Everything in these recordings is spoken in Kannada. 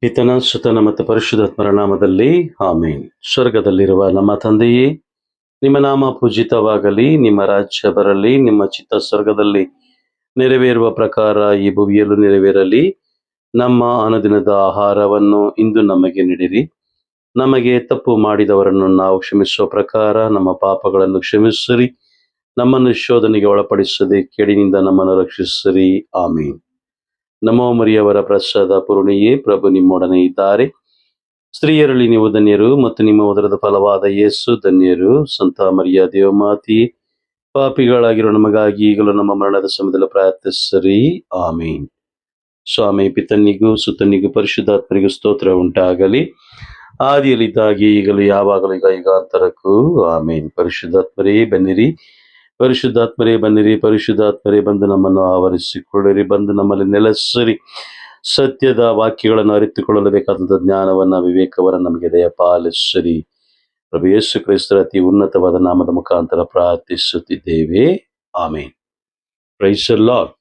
ಪಿತನ ಸುತನ ಮತ್ತು ಪರಿಶುದ್ಧಾತ್ಮರ ನಾಮದಲ್ಲಿ ಆಮೇನ್. ಸ್ವರ್ಗದಲ್ಲಿರುವ ನಮ್ಮ ತಂದೆಯೇ, ನಿಮ್ಮ ನಾಮ ಪೂಜಿತವಾಗಲಿ, ನಿಮ್ಮ ರಾಜ್ಯ ಬರಲಿ, ನಿಮ್ಮ ಚಿತ್ತ ಸ್ವರ್ಗದಲ್ಲಿ ನೆರವೇರುವ ಪ್ರಕಾರ ಈ ಭುವಿಯಲ್ಲೂ ನೆರವೇರಲಿ. ನಮ್ಮ ಅನುದಿನದ ಆಹಾರವನ್ನು ಇಂದು ನಮಗೆ ನೀಡಿರಿ. ನಮಗೆ ತಪ್ಪು ಮಾಡಿದವರನ್ನು ನಾವು ಕ್ಷಮಿಸುವ ಪ್ರಕಾರ ನಮ್ಮ ಪಾಪಗಳನ್ನು ಕ್ಷಮಿಸಿರಿ. ನಮ್ಮನ್ನು ಶೋಧನೆಗೆ ಒಳಪಡಿಸದೆ ಕೇಡಿನಿಂದ ನಮ್ಮನ್ನು ರಕ್ಷಿಸಿರಿ. ಆಮೇನ್. ನಮೋ ಮರಿಯವರ ಪ್ರಸಾದ ಪೂರ್ಣಿಯೇ, ಪ್ರಭು ನಿಮ್ಮೊಡನೆ ಇದ್ದಾರೆ. ಸ್ತ್ರೀಯರಲ್ಲಿ ನೀವು ಧನ್ಯರು ಮತ್ತು ನಿಮ್ಮ ಉದರದ ಫಲವಾದ ಯೇಸು ಧನ್ಯರು. ಸಂತ ಮರಿಯ ದೇವಮಾತಿ, ಪಾಪಿಗಳಾಗಿರೋ ನಮಗಾಗಿ ಈಗಲೂ ನಮ್ಮ ಮರಣದ ಸಮಯದಲ್ಲಿ ಪ್ರಾರ್ಥಿಸಿರಿ. ಆಮೇನ್. ಸ್ವಾಮಿ ಪಿತನಿಗೂ ಸುತನಿಗೂ ಪರಿಶುದ್ಧಾತ್ಮರಿಗೂ ಸ್ತೋತ್ರ ಉಂಟಾಗಲಿ. ಆದಿಯಲ್ಲಿದ್ದಾಗಿ ಈಗಲೂ ಯಾವಾಗಲೂ ಈಗ ಯುಗಾಂತರಕ್ಕೂ ಆಮೇನ್. ಪರಿಶುದ್ಧಾತ್ಮರೇ ಬನ್ನಿರಿ, ಪರಿಶುದ್ಧಾತ್ಮರೇ ಬನ್ನಿರಿ, ಪರಿಶುದ್ಧಾತ್ಮರೇ ಬಂದು ನಮ್ಮನ್ನು ಆವರಿಸಿಕೊಳ್ಳಿರಿ, ಬಂದು ನಮ್ಮಲ್ಲಿ ನೆಲೆಸಿರಿ. ಸತ್ಯದ ವಾಕ್ಯಗಳನ್ನು ಅರಿತುಕೊಳ್ಳಲು ಬೇಕಾದಂಥ ಜ್ಞಾನವನ್ನ, ವಿವೇಕವನ್ನು ನಮಗೆ ದಯಪಾಲಿಸಿರಿ. ಪ್ರಭು ಯೇಸು ಕ್ರಿಸ್ತರ ಅತಿ ಉನ್ನತವಾದ ನಾಮದ ಮುಖಾಂತರ ಪ್ರಾರ್ಥಿಸುತ್ತಿದ್ದೇವೆ. Amen. Praise the lord,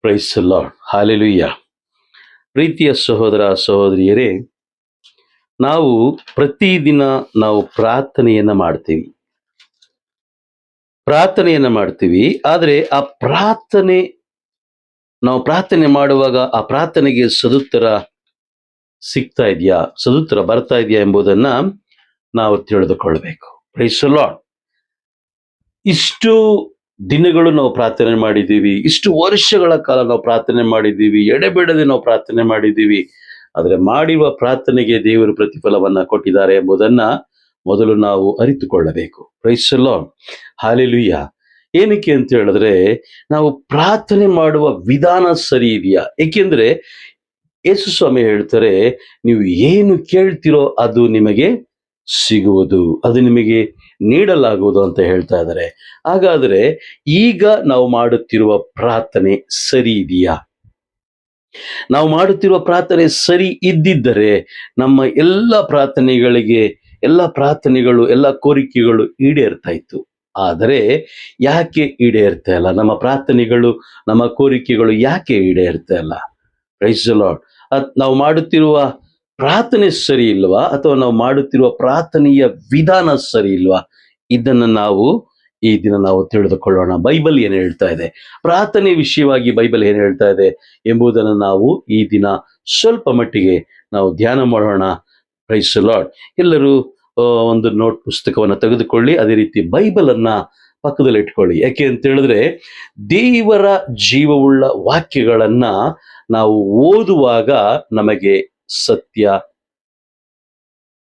praise the lord, hallelujah. ಪ್ರೀತಿಯ ಸಹೋದರ ಸಹೋದರಿಯರೇ, ನಾವು ಪ್ರತಿದಿನ ಪ್ರಾರ್ಥನೆಯನ್ನ ಮಾಡ್ತೀವಿ. ಆದರೆ ಆ ನಾವು ಪ್ರಾರ್ಥನೆ ಮಾಡುವಾಗ ಆ ಪ್ರಾರ್ಥನೆಗೆ ಸದುತ್ತರ ಸಿಗ್ತಾ ಇದೆಯಾ, ಸದುತ್ತರ ಬರ್ತಾ ಇದೆಯಾ ಎಂಬುದನ್ನ ನಾವು ತಿಳಿದುಕೊಳ್ಬೇಕು. Price the lord. ಇಷ್ಟು ದಿನಗಳು ನಾವು ಪ್ರಾರ್ಥನೆ ಮಾಡಿದ್ದೀವಿ, ಇಷ್ಟು ವರ್ಷಗಳ ಕಾಲ ನಾವು ಪ್ರಾರ್ಥನೆ ಮಾಡಿದ್ದೀವಿ, ಎಡೆಬಿಡದೆ ನಾವು ಪ್ರಾರ್ಥನೆ ಮಾಡಿದ್ದೀವಿ. ಆದರೆ ಮಾಡಿರುವ ಪ್ರಾರ್ಥನೆಗೆ ದೇವರು ಪ್ರತಿಫಲವನ್ನ ಕೊಟ್ಟಿದ್ದಾರೆ ಎಂಬುದನ್ನ ಮೊದಲು ನಾವು ಅರಿತುಕೊಳ್ಳಬೇಕು. Praise the lord, hallelujah. ಏನಕ್ಕೆ ಅಂತ ಹೇಳಿದ್ರೆ, ನಾವು ಪ್ರಾರ್ಥನೆ ಮಾಡುವ ವಿಧಾನ ಸರಿ ಇದೆಯಾ? ಏಕೆಂದ್ರೆ ಯೇಸು ಸ್ವಾಮಿ ಹೇಳ್ತಾರೆ, ನೀವು ಏನು ಕೇಳ್ತಿರೋ ಅದು ನಿಮಗೆ ಸಿಗುವುದು, ಅದು ನಿಮಗೆ ನೀಡಲಾಗುವುದು ಅಂತ ಹೇಳ್ತಾ ಇದ್ದಾರೆ. ಹಾಗಾದ್ರೆ ಈಗ ನಾವು ಮಾಡುತ್ತಿರುವ ಪ್ರಾರ್ಥನೆ ಸರಿ ಇದೆಯಾ? ನಾವು ಮಾಡುತ್ತಿರುವ ಪ್ರಾರ್ಥನೆ ಸರಿ ಇದ್ದಿದ್ದರೆ ನಮ್ಮ ಎಲ್ಲ ಪ್ರಾರ್ಥನೆಗಳು, ಎಲ್ಲ ಕೋರಿಕೆಗಳು ಈಡೇರ್ತಾ ಇತ್ತು. ಆದರೆ ಯಾಕೆ ಈಡೇರ್ತಾ ಇಲ್ಲ? ನಮ್ಮ ಪ್ರಾರ್ಥನೆಗಳು, ನಮ್ಮ ಕೋರಿಕೆಗಳು ಯಾಕೆ ಈಡೇರ್ತಾ ಇಲ್ಲ? Praise the Lord. ನಾವು ಮಾಡುತ್ತಿರುವ ಪ್ರಾರ್ಥನೆ ಸರಿ ಇಲ್ವಾ, ಅಥವಾ ನಾವು ಮಾಡುತ್ತಿರುವ ಪ್ರಾರ್ಥನೆಯ ವಿಧಾನ ಸರಿ ಇಲ್ವಾ? ಇದನ್ನು ಈ ದಿನ ನಾವು ತಿಳಿದುಕೊಳ್ಳೋಣ. ಬೈಬಲ್ ಏನು ಹೇಳ್ತಾ ಇದೆ, ಪ್ರಾರ್ಥನೆ ವಿಷಯವಾಗಿ ಬೈಬಲ್ ಏನು ಹೇಳ್ತಾ ಇದೆ ಎಂಬುದನ್ನು ನಾವು ಈ ದಿನ ಸ್ವಲ್ಪ ಮಟ್ಟಿಗೆ ನಾವು ಧ್ಯಾನ ಮಾಡೋಣ. Praise the Lord. ಎಲ್ಲರೂ ಒಂದು ನೋಟ್ ಪುಸ್ತಕವನ್ನು ತೆಗೆದುಕೊಳ್ಳಿ, ಅದೇ ರೀತಿ ಬೈಬಲ್ ಅನ್ನ ಪಕ್ಕದಲ್ಲಿ ಇಟ್ಕೊಳ್ಳಿ. ಯಾಕೆ ಅಂತ ಹೇಳಿದ್ರೆ, ದೇವರ ಜೀವವುಳ್ಳ ವಾಕ್ಯಗಳನ್ನ ನಾವು ಓದುವಾಗ ನಮಗೆ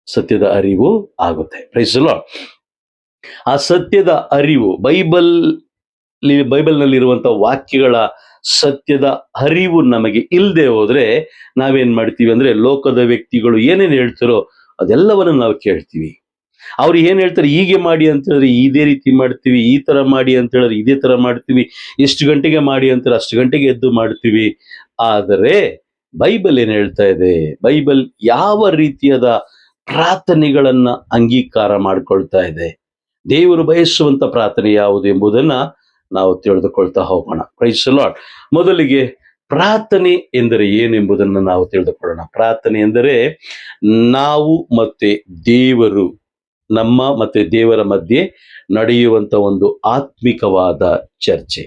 ಸತ್ಯದ ಅರಿವು ಆಗುತ್ತೆ. Praise the Lord. ಆ ಸತ್ಯದ ಅರಿವು, ಬೈಬಲ್ನಲ್ಲಿರುವಂತಹ ವಾಕ್ಯಗಳ ಸತ್ಯದ ಅರಿವು ನಮಗೆ ಇಲ್ಲದೆ ಹೋದ್ರೆ ನಾವೇನ್ ಮಾಡ್ತೀವಿ ಅಂದ್ರೆ, ಲೋಕದ ವ್ಯಕ್ತಿಗಳು ಏನೇನು ಹೇಳ್ತಾರೋ ಅದೆಲ್ಲವನ್ನು ನಾವು ಕೇಳ್ತೀವಿ. ಅವ್ರು ಏನ್ ಹೇಳ್ತಾರೆ, ಹೀಗೆ ಮಾಡಿ ಅಂತ ಹೇಳಿದ್ರೆ ಇದೇ ರೀತಿ ಮಾಡ್ತೀವಿ, ಈ ತರ ಮಾಡಿ ಅಂತ ಹೇಳಿದ್ರೆ ಇದೇ ತರ ಮಾಡ್ತೀವಿ, ಎಷ್ಟು ಗಂಟೆಗೆ ಮಾಡಿ ಅಂತಾರೆ ಅಷ್ಟು ಗಂಟೆಗೆ ಎದ್ದು ಮಾಡ್ತೀವಿ. ಆದರೆ ಬೈಬಲ್ ಏನ್ ಹೇಳ್ತಾ ಇದೆ, ಬೈಬಲ್ ಯಾವ ರೀತಿಯಾದ ಪ್ರಾರ್ಥನೆಗಳನ್ನ ಅಂಗೀಕಾರ ಮಾಡ್ಕೊಳ್ತಾ ಇದೆ, ದೇವರು ಬಯಸುವಂತ ಪ್ರಾರ್ಥನೆ ಯಾವುದು ಎಂಬುದನ್ನ ನಾವು ತಿಳಿದುಕೊಳ್ತಾ ಹೋಗೋಣ. Praise the Lord. ಮೊದಲಿಗೆ ಪ್ರಾರ್ಥನೆ ಎಂದರೆ ಏನೆಂಬುದನ್ನು ನಾವು ತಿಳಿದುಕೊಳ್ಳೋಣ. ಪ್ರಾರ್ಥನೆ ಎಂದರೆ ನಾವು ಮತ್ತೆ ದೇವರು, ನಮ್ಮ ಮತ್ತೆ ದೇವರ ಮಧ್ಯೆ ನಡೆಯುವಂತ ಒಂದು ಆತ್ಮಿಕವಾದ ಚರ್ಚೆ,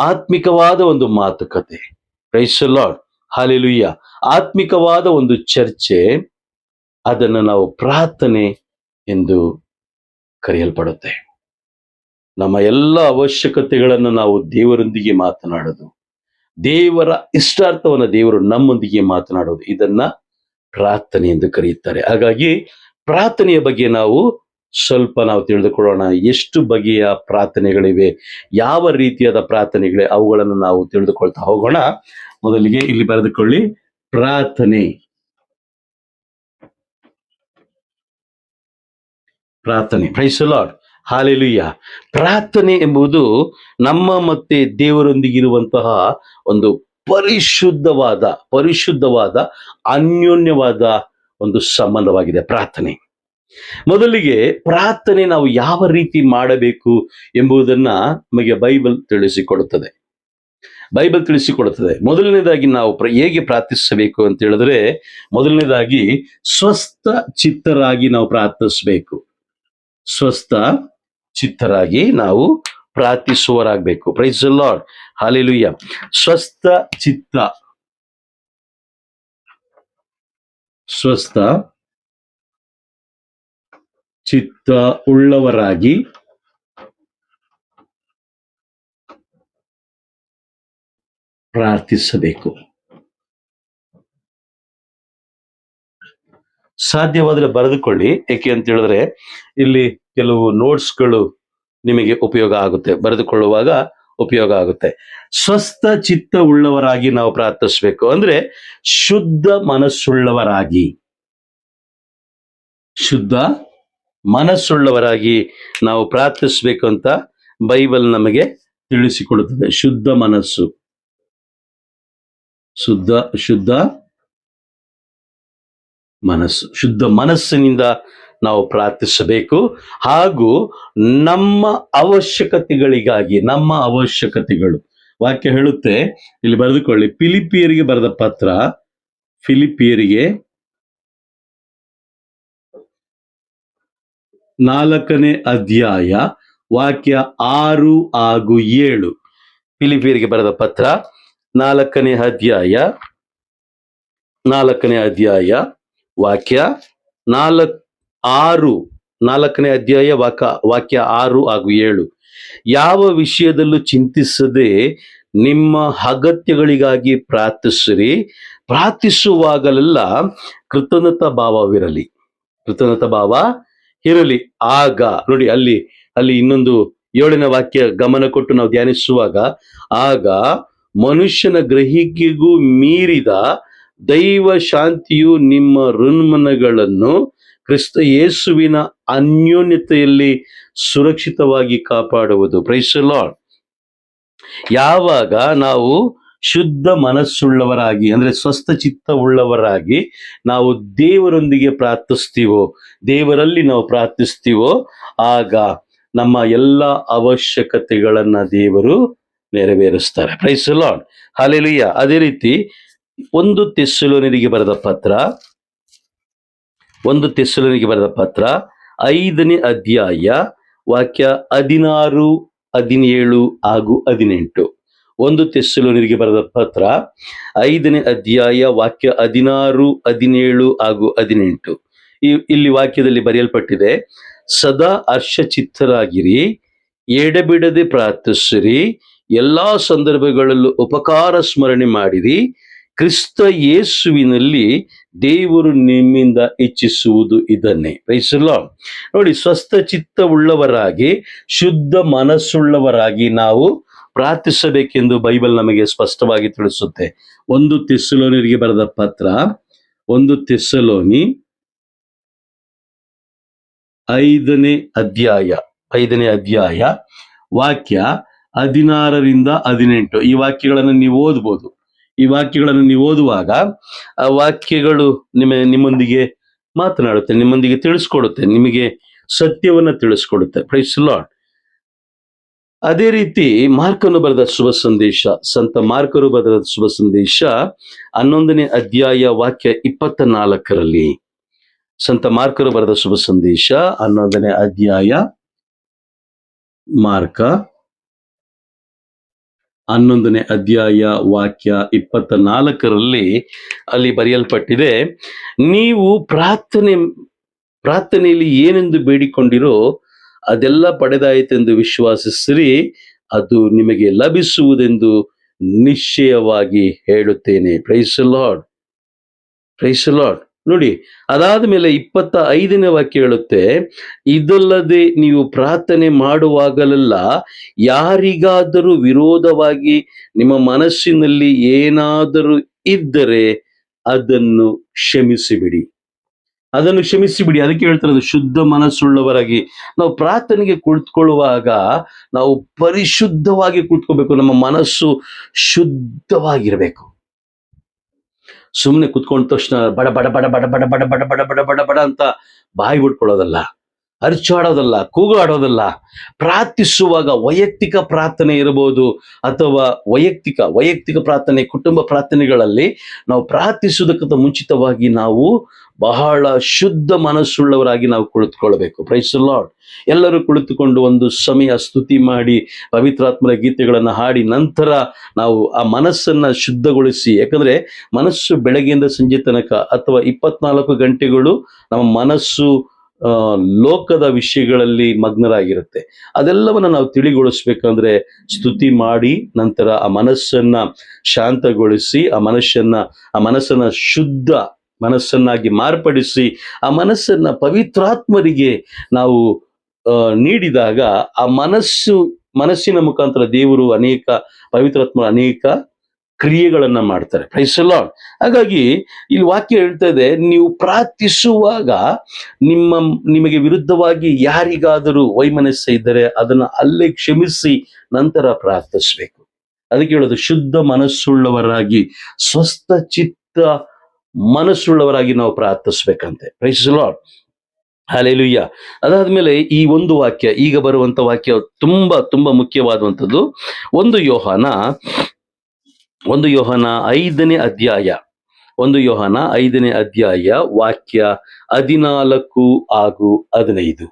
ಆತ್ಮಿಕವಾದ ಒಂದು ಮಾತುಕತೆ. Praise the lord, hallelujah. ಆತ್ಮಿಕವಾದ ಒಂದು ಚರ್ಚೆ, ಅದನ್ನು ನಾವು ಪ್ರಾರ್ಥನೆ ಎಂದು ಕರೆಯಲ್ಪಡುತ್ತೆ. ನಮ್ಮ ಎಲ್ಲ ಅವಶ್ಯಕತೆಗಳನ್ನು ನಾವು ದೇವರೊಂದಿಗೆ ಮಾತನಾಡೋದು, ದೇವರ ಇಷ್ಟಾರ್ಥವನ್ನು ದೇವರು ನಮ್ಮೊಂದಿಗೆ ಮಾತನಾಡೋದು, ಇದನ್ನ ಪ್ರಾರ್ಥನೆ ಎಂದು ಕರೆಯುತ್ತಾರೆ. ಹಾಗಾಗಿ ಪ್ರಾರ್ಥನೆಯ ಬಗ್ಗೆ ಸ್ವಲ್ಪ ತಿಳಿದುಕೊಳ್ಳೋಣ. ಎಷ್ಟು ಬಗೆಯ ಪ್ರಾರ್ಥನೆಗಳಿವೆ, ಯಾವ ರೀತಿಯಾದ ಪ್ರಾರ್ಥನೆಗಳಿವೆ, ಅವುಗಳನ್ನು ನಾವು ತಿಳಿದುಕೊಳ್ತಾ ಹೋಗೋಣ. ಮೊದಲಿಗೆ ಇಲ್ಲಿ ಬರೆದುಕೊಳ್ಳಿ, ಪ್ರಾರ್ಥನೆ. Praise the lord, hallelujah. ಪ್ರಾರ್ಥನೆ ಎಂಬುದು ನಮ್ಮ ಮತ್ತೆ ದೇವರೊಂದಿಗಿರುವಂತಹ ಒಂದು ಪರಿಶುದ್ಧವಾದ ಅನ್ಯೋನ್ಯವಾದ ಒಂದು ಸಂಬಂಧವಾಗಿದೆ ಪ್ರಾರ್ಥನೆ. ಮೊದಲಿಗೆ ಪ್ರಾರ್ಥನೆ ನಾವು ಯಾವ ರೀತಿ ಮಾಡಬೇಕು ಎಂಬುದನ್ನ ನಮಗೆ ಬೈಬಲ್ ತಿಳಿಸಿಕೊಡುತ್ತದೆ. ಬೈಬಲ್ ತಿಳಿಸಿಕೊಡುತ್ತದೆ. ಮೊದಲನೇದಾಗಿ ನಾವು ಹೇಗೆ ಪ್ರಾರ್ಥಿಸಬೇಕು ಅಂತ ಹೇಳಿದ್ರೆ, ಮೊದಲನೇದಾಗಿ ಸ್ವಸ್ಥ ಚಿತ್ತರಾಗಿ ನಾವು ಪ್ರಾರ್ಥಿಸಬೇಕು. ಸ್ವಸ್ಥ ಚಿತ್ತರಾಗಿ ನಾವು ಪ್ರಾರ್ಥಿಸುವರಾಗಬೇಕು. Praise the lord, hallelujah. ಸ್ವಸ್ಥ ಚಿತ್ತ, ಸ್ವಸ್ಥ ಚಿತ್ತ ಉಳ್ಳವರಾಗಿ ಪ್ರಾರ್ಥಿಸಬೇಕು. ಸಾಧ್ಯವಾದರೆ ಬರೆದುಕೊಳ್ಳಿ. ಏಕೆ ಅಂತ ಹೇಳಿದ್ರೆ ಇಲ್ಲಿ ಕೆಲವು ನೋಟ್ಸ್ಗಳು ನಿಮಗೆ ಉಪಯೋಗ ಆಗುತ್ತೆ, ಬರೆದುಕೊಳ್ಳುವಾಗ ಉಪಯೋಗ ಆಗುತ್ತೆ. ಸ್ವಸ್ಥ ಚಿತ್ತ ಉಳ್ಳವರಾಗಿ ನಾವು ಪ್ರಾರ್ಥಿಸಬೇಕು ಅಂದ್ರೆ ಶುದ್ಧ ಮನಸ್ಸುಳ್ಳವರಾಗಿ, ಶುದ್ಧ ಮನಸ್ಸುಳ್ಳವರಾಗಿ ನಾವು ಪ್ರಾರ್ಥಿಸಬೇಕು ಅಂತ ಬೈಬಲ್ ನಮಗೆ ತಿಳಿಸಿಕೊಡುತ್ತದೆ. ಶುದ್ಧ ಮನಸ್ಸು, ಶುದ್ಧ ಮನಸ್ಸು, ಶುದ್ಧ ಮನಸ್ಸಿನಿಂದ ನಾವು ಪ್ರಾರ್ಥಿಸಬೇಕು. ಹಾಗೂ ನಮ್ಮ ಅವಶ್ಯಕತೆಗಳಿಗಾಗಿ, ನಮ್ಮ ಅವಶ್ಯಕತೆಗಳು, ವಾಕ್ಯ ಹೇಳುತ್ತೆ, ಇಲ್ಲಿ ಬರೆದುಕೊಳ್ಳಿ, ಫಿಲಿಪಿಯರಿಗೆ ಬರೆದ ಪತ್ರ, ಫಿಲಿಪಿಯರಿಗೆ 4ನೇ ಅಧ್ಯಾಯ ವಾಕ್ಯ 6 ಹಾಗೂ 7. ಫಿಲಿಪಿಯರಿಗೆ ಬರೆದ ಪತ್ರ 4ನೇ ಅಧ್ಯಾಯ ವಾಕ್ಯ 4ನೇ ಅಧ್ಯಾಯ ವಾಕ್ಯ 6 ಹಾಗೂ 7. ಯಾವ ವಿಷಯದಲ್ಲೂ ಚಿಂತಿಸದೆ ನಿಮ್ಮ ಅಗತ್ಯಗಳಿಗಾಗಿ ಪ್ರಾರ್ಥಿಸಿರಿ, ಪ್ರಾರ್ಥಿಸುವಾಗಲೆಲ್ಲ ಕೃತಜ್ಞತಾ ಭಾವವಿರಲಿ, ಕೃತಜ್ಞತಾ ಭಾವ ಇರಲಿ. ಆಗ ನೋಡಿ, ಅಲ್ಲಿ ಇನ್ನೊಂದು 7ನೇ ವಾಕ್ಯ ಗಮನ ಕೊಟ್ಟು ನಾವು ಧ್ಯಾನಿಸುವಾಗ, ಆಗ ಮನುಷ್ಯನ ಗ್ರಹಿಕೆಗೂ ಮೀರಿದ ದೈವ ಶಾಂತಿಯು ನಿಮ್ಮ ಹೃನ್ಮನಗಳನ್ನು ಕ್ರಿಸ್ತ ಯೇಸುವಿನ ಅನ್ಯೋನ್ಯತೆಯಲ್ಲಿ ಸುರಕ್ಷಿತವಾಗಿ ಕಾಪಾಡುವುದು. Praise the Lord. ಯಾವಾಗ ನಾವು ಶುದ್ಧ ಮನಸ್ಸುಳ್ಳವರಾಗಿ ಅಂದ್ರೆ ಸ್ವಸ್ಥ ಚಿತ್ತ ಉಳ್ಳವರಾಗಿ ನಾವು ದೇವರೊಂದಿಗೆ ಪ್ರಾರ್ಥಿಸ್ತೀವೋ, ದೇವರಲ್ಲಿ ನಾವು ಪ್ರಾರ್ಥಿಸ್ತೀವೋ, ಆಗ ನಮ್ಮ ಎಲ್ಲ ಅವಶ್ಯಕತೆಗಳನ್ನ ದೇವರು ನೆರವೇರಿಸ್ತಾರೆ. Praise the lord, hallelujah. ಅದೇ ರೀತಿ 1 ಥೆಸ್ಸಲೋನಿಯರಿಗೆ ಬರೆದ ಪತ್ರ 5ನೇ ಅಧ್ಯಾಯ ವಾಕ್ಯ 16, 17 ಹಾಗೂ 18. 1 ಥೆಸ್ಸಲೋನಿಯರಿಗೆ ಬರೆದ ಪತ್ರ 5ನೇ ಅಧ್ಯಾಯ ವಾಕ್ಯ 16, 17 ಹಾಗೂ 18. ಇಲ್ಲಿ ವಾಕ್ಯದಲ್ಲಿ ಬರೆಯಲ್ಪಟ್ಟಿದೆ, ಸದಾ ಹರ್ಷಚಿತ್ತರಾಗಿರಿ, ಎಡೆಬಿಡದೆ ಪ್ರಾರ್ಥಿಸಿರಿ, ಎಲ್ಲಾ ಸಂದರ್ಭಗಳಲ್ಲೂ ಉಪಕಾರ ಸ್ಮರಣೆ ಮಾಡಿರಿ, ಕ್ರಿಸ್ತ ಯೇಸುವಿನಲ್ಲಿ ದೇವರು ನಿಮ್ಮಿಂದ ಇಚ್ಛಿಸುವುದು ಇದನ್ನೇ. Praise the Lord. ನೋಡಿ, ಸ್ವಸ್ಥ ಚಿತ್ತ ಉಳ್ಳವರಾಗಿ ಶುದ್ಧ ಮನಸ್ಸುಳ್ಳವರಾಗಿ ನಾವು ಪ್ರಾರ್ಥಿಸಬೇಕೆಂದು ಬೈಬಲ್ ನಮಗೆ ಸ್ಪಷ್ಟವಾಗಿ ತಿಳಿಸುತ್ತೆ. 1 ಥೆಸ್ಸಲೋನಿಯರಿಗೆ ಬರೆದ ಪತ್ರ 1 ಥೆಸ್ಸಲೋನಿ 5ನೇ ಅಧ್ಯಾಯ ವಾಕ್ಯ 16ರಿಂದ 18. ಈ ವಾಕ್ಯಗಳನ್ನು ನೀವು ಓದ್ಬೋದು. ಈ ವಾಕ್ಯಗಳನ್ನು ನೀವು ಓದುವಾಗ ಆ ವಾಕ್ಯಗಳು ನಿಮ್ಮೊಂದಿಗೆ ಮಾತನಾಡುತ್ತೆ, ನಿಮ್ಮೊಂದಿಗೆ ತಿಳಿಸ್ಕೊಡುತ್ತೆ, ನಿಮಗೆ ಸತ್ಯವನ್ನ ತಿಳಿಸ್ಕೊಡುತ್ತೆ. Price the lord. ಅದೇ ರೀತಿ ಮಾರ್ಕನು ಬರೆದ ಶುಭ ಸಂದೇಶ, ಸಂತ ಮಾರ್ಕರು ಬರೆದ ಶುಭ ಸಂದೇಶ 11ನೇ ಅಧ್ಯಾಯ ವಾಕ್ಯ 24ರಲ್ಲಿ, ಸಂತ ಮಾರ್ಕರು ಬರೆದ ಶುಭ ಸಂದೇಶ 11ನೇ ಅಧ್ಯಾಯ ಮಾರ್ಕ 11ನೇ ಅಧ್ಯಾಯ ವಾಕ್ಯ 24ರಲ್ಲಿ ಅಲ್ಲಿ ಬರೆಯಲ್ಪಟ್ಟಿದೆ, ನೀವು ಪ್ರಾರ್ಥನೆಯಲ್ಲಿ ಏನೆಂದು ಬೇಡಿಕೊಂಡಿರೋ ಅದೆಲ್ಲ ಪಡೆದಾಯಿತೆಂದು ವಿಶ್ವಾಸಿಸಿರಿ, ಅದು ನಿಮಗೆ ಲಭಿಸುವುದೆಂದು ನಿಶ್ಚಯವಾಗಿ ಹೇಳುತ್ತೇನೆ. Praise the lord, praise the Lord. ನೋಡಿ, ಅದಾದ ಮೇಲೆ 25ನೇ ವಾಕ್ಯ ಹೇಳುತ್ತೆ, ಇದಲ್ಲದೆ ನೀವು ಪ್ರಾರ್ಥನೆ ಮಾಡುವಾಗಲೆಲ್ಲ ಯಾರಿಗಾದರೂ ವಿರೋಧವಾಗಿ ನಿಮ್ಮ ಮನಸ್ಸಿನಲ್ಲಿ ಏನಾದರೂ ಇದ್ದರೆ ಅದನ್ನು ಕ್ಷಮಿಸಿಬಿಡಿ. ಅದಕ್ಕೆ ಹೇಳ್ತಾರೆ, ಶುದ್ಧ ಮನಸ್ಸುಳ್ಳವರಾಗಿ ನಾವು ಪ್ರಾರ್ಥನೆಗೆ ಕುಳಿತುಕೊಳ್ಳುವಾಗ ನಾವು ಪರಿಶುದ್ಧವಾಗಿ ಕುಳಿತುಕೋಬೇಕು. ನಮ್ಮ ಮನಸ್ಸು ಶುದ್ಧವಾಗಿರಬೇಕು. ಸುಮ್ಮನೆ ಕುತ್ಕೊಂಡ ತಕ್ಷಣ ಬಡ ಬಡ ಬಡ ಬಡ ಬಡ ಬಡ ಬಡ ಬಡ ಬಡ ಬಡ ಬಡ ಅಂತ ಬಾಯಿ ಬಿಟ್ಕೊಳ್ಳೋದಲ್ಲ. ಅರ್ಚಾಡೋದಲ್ಲ, ಕೂಗಾಡೋದಲ್ಲ. ಪ್ರಾರ್ಥಿಸುವಾಗ ವೈಯಕ್ತಿಕ ಪ್ರಾರ್ಥನೆ ಇರಬಹುದು, ಅಥವಾ ವೈಯಕ್ತಿಕ ಪ್ರಾರ್ಥನೆ, ಕುಟುಂಬ ಪ್ರಾರ್ಥನೆಗಳಲ್ಲಿ ನಾವು ಪ್ರಾರ್ಥಿಸುವುದಕ್ಕಿಂತ ಮುಂಚಿತವಾಗಿ ನಾವು ಬಹಳ ಶುದ್ಧ ಮನಸ್ಸುಳ್ಳವರಾಗಿ ನಾವು ಕುಳಿತುಕೊಳ್ಬೇಕು. Price the Lord. ಎಲ್ಲರೂ ಕುಳಿತುಕೊಂಡು ಒಂದು ಸಮಯ ಸ್ತುತಿ ಮಾಡಿ ಪವಿತ್ರಾತ್ಮರ ಗೀತೆಗಳನ್ನು ಹಾಡಿ ನಂತರ ನಾವು ಆ ಮನಸ್ಸನ್ನ ಶುದ್ಧಗೊಳಿಸಿ, ಯಾಕಂದ್ರೆ ಮನಸ್ಸು ಬೆಳಗ್ಗೆಯಿಂದ ಸಂಜೆ ತನಕ ಅಥವಾ 24 ಗಂಟೆಗಳು ನಮ್ಮ ಮನಸ್ಸು ಲೋಕದ ವಿಷಯಗಳಲ್ಲಿ ಮಗ್ನರಾಗಿರುತ್ತೆ. ಅದೆಲ್ಲವನ್ನ ನಾವು ತಿಳಿಗೊಳಿಸ್ಬೇಕಂದ್ರೆ ಸ್ತುತಿ ಮಾಡಿ ನಂತರ ಆ ಮನಸ್ಸನ್ನ ಶಾಂತಗೊಳಿಸಿ ಆ ಮನಸ್ಸನ್ನ ಶುದ್ಧ ಮನಸ್ಸನ್ನಾಗಿ ಮಾರ್ಪಡಿಸಿ ಆ ಮನಸ್ಸನ್ನ ಪವಿತ್ರಾತ್ಮರಿಗೆ ನಾವು ನೀಡಿದಾಗ ಆ ಮನಸ್ಸಿನ ಮುಖಾಂತರ ದೇವರು ಪವಿತ್ರಾತ್ಮ ಅನೇಕ ಕ್ರಿಯೆಗಳನ್ನ ಮಾಡ್ತಾರೆ. Praise the Lord. ಹಾಗಾಗಿ ಇಲ್ಲಿ ವಾಕ್ಯ ಹೇಳ್ತಾ ಇದೆ, ನೀವು ಪ್ರಾರ್ಥಿಸುವಾಗ ನಿಮಗೆ ವಿರುದ್ಧವಾಗಿ ಯಾರಿಗಾದರೂ ವೈಮನಸ್ಸು ಇದ್ದರೆ ಅದನ್ನ ಅಲ್ಲೇ ಕ್ಷಮಿಸಿ ನಂತರ ಪ್ರಾರ್ಥಿಸ್ಬೇಕು. ಅದಕ್ಕೆ ಹೇಳೋದು ಶುದ್ಧ ಮನಸ್ಸುಳ್ಳವರಾಗಿ, ಸ್ವಸ್ಥ ಚಿತ್ತ ಮನಸ್ಸುಳ್ಳವರಾಗಿ ನಾವು ಪ್ರಾರ್ಥಿಸ್ಬೇಕಂತೆ. Praise the lord. ಹಲ್ಲೆಲೂಯಾ. ಅದಾದ್ಮೇಲೆ ಈ ಒಂದು ವಾಕ್ಯ, ಈಗ ಬರುವಂತ ವಾಕ್ಯ ತುಂಬಾ ತುಂಬಾ ಮುಖ್ಯವಾದಂಥದ್ದು. ಒಂದು ಯೋಹಾನ 5ನೇ ಅಧ್ಯಾಯ, 1 ಯೋಹಾನ 5ನೇ ಅಧ್ಯಾಯ ವಾಕ್ಯ 14 ಹಾಗೂ 15.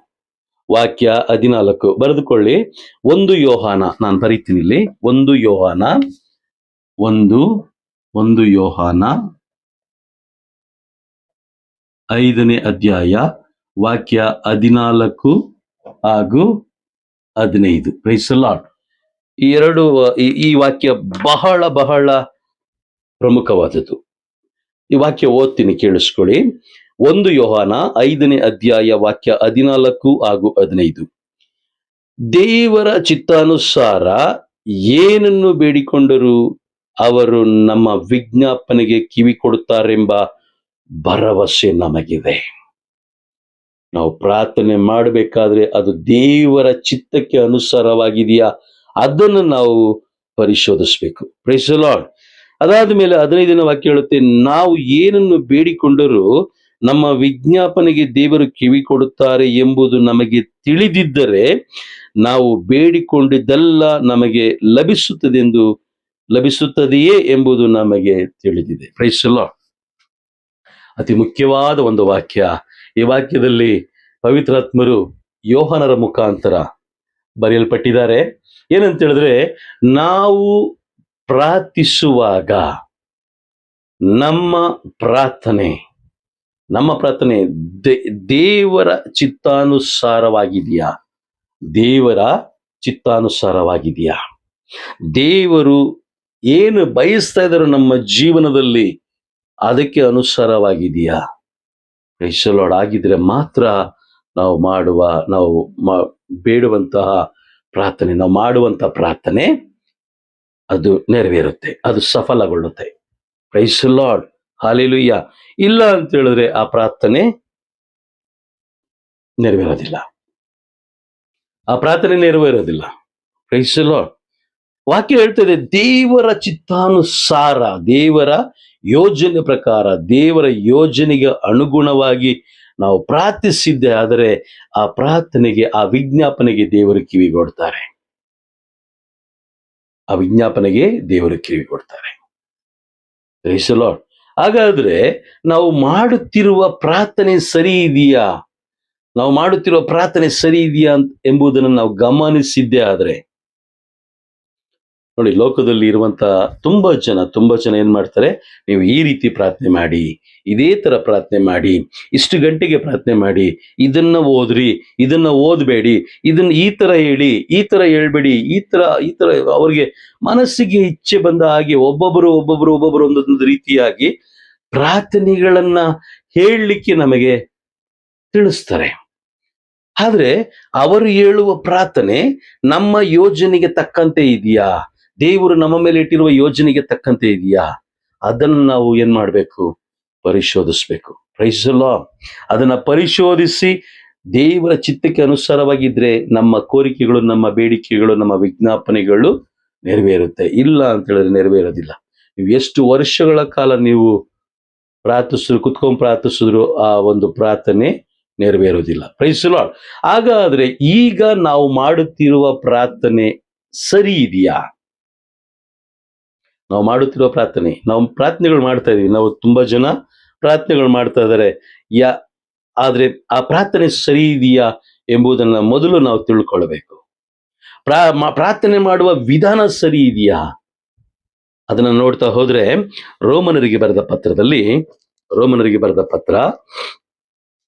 ವಾಕ್ಯ 14 ಬರೆದುಕೊಳ್ಳಿ. 1 ಯೋಹಾನ, ನಾನು ಬರೀತೀನಿ ಇಲ್ಲಿ. 1 ಯೋಹಾನ 5ನೇ ಅಧ್ಯಾಯ ವಾಕ್ಯ 14 ಹಾಗೂ 15. Praise the Lord. ಈ ವಾಕ್ಯ ಬಹಳ ಬಹಳ ಪ್ರಮುಖವಾದದ್ದು. ಈ ವಾಕ್ಯ ಓದ್ತೀನಿ, ಕೇಳಿಸ್ಕೊಳ್ಳಿ. 1 ಯೋಹಾನ 5ನೇ ಅಧ್ಯಾಯ ವಾಕ್ಯ 14 ಹಾಗೂ 15. ದೇವರ ಚಿತ್ತಾನುಸಾರ ಏನನ್ನು ಬೇಡಿಕೊಂಡರೂ ಅವರು ನಮ್ಮ ವಿಜ್ಞಾಪನೆಗೆ ಕಿವಿ ಕೊಡುತ್ತಾರೆಂಬ ಭರವಸೆ ನಮಗಿದೆ. ನಾವು ಪ್ರಾರ್ಥನೆ ಮಾಡಬೇಕಾದ್ರೆ ಅದು ದೇವರ ಚಿತ್ತಕ್ಕೆ ಅನುಸಾರವಾಗಿದೆಯಾ ಅದನ್ನು ನಾವು ಪರಿಶೋಧಿಸಬೇಕು. Price the lord. ಅದಾದ ಮೇಲೆ 15ನೇ ವಾಕ್ಯ ಹೇಳುತ್ತೆ, ನಾವು ಏನನ್ನು ಬೇಡಿಕೊಂಡರೂ ನಮ್ಮ ವಿಜ್ಞಾಪನೆಗೆ ದೇವರು ಕಿವಿ ಕೊಡುತ್ತಾರೆ ಎಂಬುದು ನಮಗೆ ತಿಳಿದಿದ್ದರೆ ನಾವು ಬೇಡಿಕೊಂಡಿದ್ದೆಲ್ಲ ನಮಗೆ ಲಭಿಸುತ್ತದೆಯೇ ಎಂಬುದು ನಮಗೆ ತಿಳಿದಿದೆ. Praise the Lord. ಅತಿ ಮುಖ್ಯವಾದ ಒಂದು ವಾಕ್ಯ. ಈ ವಾಕ್ಯದಲ್ಲಿ ಪವಿತ್ರಾತ್ಮರು ಯೋಹಾನರ ಮುಖಾಂತರ ಬರೆಯಲ್ಪಟ್ಟಿದ್ದಾರೆ. ಏನಂತ ಹೇಳಿದ್ರೆ, ನಾವು ಪ್ರಾರ್ಥಿಸುವಾಗ ನಮ್ಮ ಪ್ರಾರ್ಥನೆ ದೇವರ ಚಿತ್ತಾನುಸಾರವಾಗಿದೆಯಾ? ದೇವರು ಏನು ಬಯಸ್ತಾ ಇದ್ದಾರೆ ನಮ್ಮ ಜೀವನದಲ್ಲಿ ಅದಕ್ಕೆ ಅನುಸಾರವಾಗಿದೆಯಾ? Price the lord. ಆಗಿದ್ರೆ ಮಾತ್ರ ನಾವು ಬೇಡುವಂತಹ ಪ್ರಾರ್ಥನೆ, ನಾವು ಮಾಡುವಂತಹ ಪ್ರಾರ್ಥನೆ ಅದು ನೆರವೇರುತ್ತೆ, ಅದು ಸಫಲಗೊಳ್ಳುತ್ತೆ. Praise the lord. ಹಲ್ಲೆಲೂಯಾ. ಇಲ್ಲ ಅಂತ ಹೇಳಿದ್ರೆ ಆ ಪ್ರಾರ್ಥನೆ ನೆರವೇರೋದಿಲ್ಲ. Price the lord. ವಾಕ್ಯ ಹೇಳ್ತದೆ, ದೇವರ ಚಿತ್ತಾನುಸಾರ, ದೇವರ ಯೋಜನೆ ಪ್ರಕಾರ, ದೇವರ ಯೋಜನೆಗೆ ಅನುಗುಣವಾಗಿ ನಾವು ಪ್ರಾರ್ಥಿಸಿದ್ದೆ ಆದರೆ ಆ ಪ್ರಾರ್ಥನೆಗೆ, ಆ ವಿಜ್ಞಾಪನೆಗೆ ದೇವರು ಕಿವಿಗೊಡ್ತಾರೆ. Price the lord. ಹಾಗಾದ್ರೆ ನಾವು ಮಾಡುತ್ತಿರುವ ಪ್ರಾರ್ಥನೆ ಸರಿ ಇದೆಯಾ ಎಂಬುದನ್ನು ನಾವು ಗಮನಿಸಿದ್ದೇ ಆದ್ರೆ, ನೋಡಿ, ಲೋಕದಲ್ಲಿ ಇರುವಂತ ತುಂಬಾ ಜನ ಏನ್ ಮಾಡ್ತಾರೆ, ನೀವು ಈ ರೀತಿ ಪ್ರಾರ್ಥನೆ ಮಾಡಿ, ಇದೇ ತರ ಪ್ರಾರ್ಥನೆ ಮಾಡಿ, ಇಷ್ಟು ಗಂಟೆಗೆ ಪ್ರಾರ್ಥನೆ ಮಾಡಿ, ಇದನ್ನ ಓದ್ರಿ, ಇದನ್ನ ಓದಬೇಡಿ, ಇದನ್ನ ಈ ತರ ಹೇಳಿ, ಈ ತರ ಹೇಳ್ಬೇಡಿ, ಈ ತರ ಅವ್ರಿಗೆ ಮನಸ್ಸಿಗೆ ಇಚ್ಛೆ ಬಂದ ಹಾಗೆ ಒಬ್ಬೊಬ್ಬರು ಒಂದೊಂದು ರೀತಿಯಾಗಿ ಪ್ರಾರ್ಥನೆಗಳನ್ನ ಹೇಳಲಿಕ್ಕೆ ನಮಗೆ ತಿಳಿಸ್ತಾರೆ. ಆದ್ರೆ ಅವರು ಹೇಳುವ ಪ್ರಾರ್ಥನೆ ನಮ್ಮ ಯೋಜನೆಗೆ ತಕ್ಕಂತೆ ಇದೆಯಾ? ದೇವರು ನಮ್ಮ ಮೇಲೆ ಇಟ್ಟಿರುವ ಯೋಜನೆಗೆ ತಕ್ಕಂತೆ ಇದೆಯಾ? ಅದನ್ನು ನಾವು ಏನ್ ಮಾಡ್ಬೇಕು? ಪರಿಶೋಧಿಸ್ಬೇಕು. Praise the lord. ಅದನ್ನ ಪರಿಶೋಧಿಸಿ ದೇವರ ಚಿತ್ತಕ್ಕೆ ಅನುಸಾರವಾಗಿದ್ರೆ ನಮ್ಮ ಕೋರಿಕೆಗಳು, ನಮ್ಮ ಬೇಡಿಕೆಗಳು, ನಮ್ಮ ವಿಜ್ಞಾಪನೆಗಳು ನೆರವೇರುತ್ತೆ. ಇಲ್ಲ ಅಂತ ಹೇಳಿದ್ರೆ ನೆರವೇರೋದಿಲ್ಲ. ನೀವು ಎಷ್ಟು ವರ್ಷಗಳ ಕಾಲ ನೀವು ಕುತ್ಕೊಂಡು ಪ್ರಾರ್ಥಿಸಿದ್ರು ಆ ಒಂದು ಪ್ರಾರ್ಥನೆ ನೆರವೇರುವುದಿಲ್ಲ. Price the lord. ಹಾಗಾದ್ರೆ ಈಗ ನಾವು ಮಾಡುತ್ತಿರುವ ಪ್ರಾರ್ಥನೆ ಸರಿ ಇದೆಯಾ? ನಾವು ಮಾಡುತ್ತಿರುವ ಪ್ರಾರ್ಥನೆ, ನಾವು ಪ್ರಾರ್ಥನೆಗಳು ಮಾಡ್ತಾ ಇದೀವಿ, ನಾವು ತುಂಬಾ ಜನ ಪ್ರಾರ್ಥನೆಗಳು ಮಾಡ್ತಾ ಇದ್ದಾರೆ. ಆದ್ರೆ ಆ ಪ್ರಾರ್ಥನೆ ಸರಿ ಇದೆಯಾ ಎಂಬುದನ್ನ ಮೊದಲು ನಾವು ತಿಳ್ಕೊಳ್ಬೇಕು. ಪ್ರಾರ್ಥನೆ ಮಾಡುವ ವಿಧಾನ ಸರಿ ಇದೆಯಾ ಅದನ್ನ ನೋಡ್ತಾ ಹೋದ್ರೆ, ರೋಮನರಿಗೆ ಬರೆದ ಪತ್ರ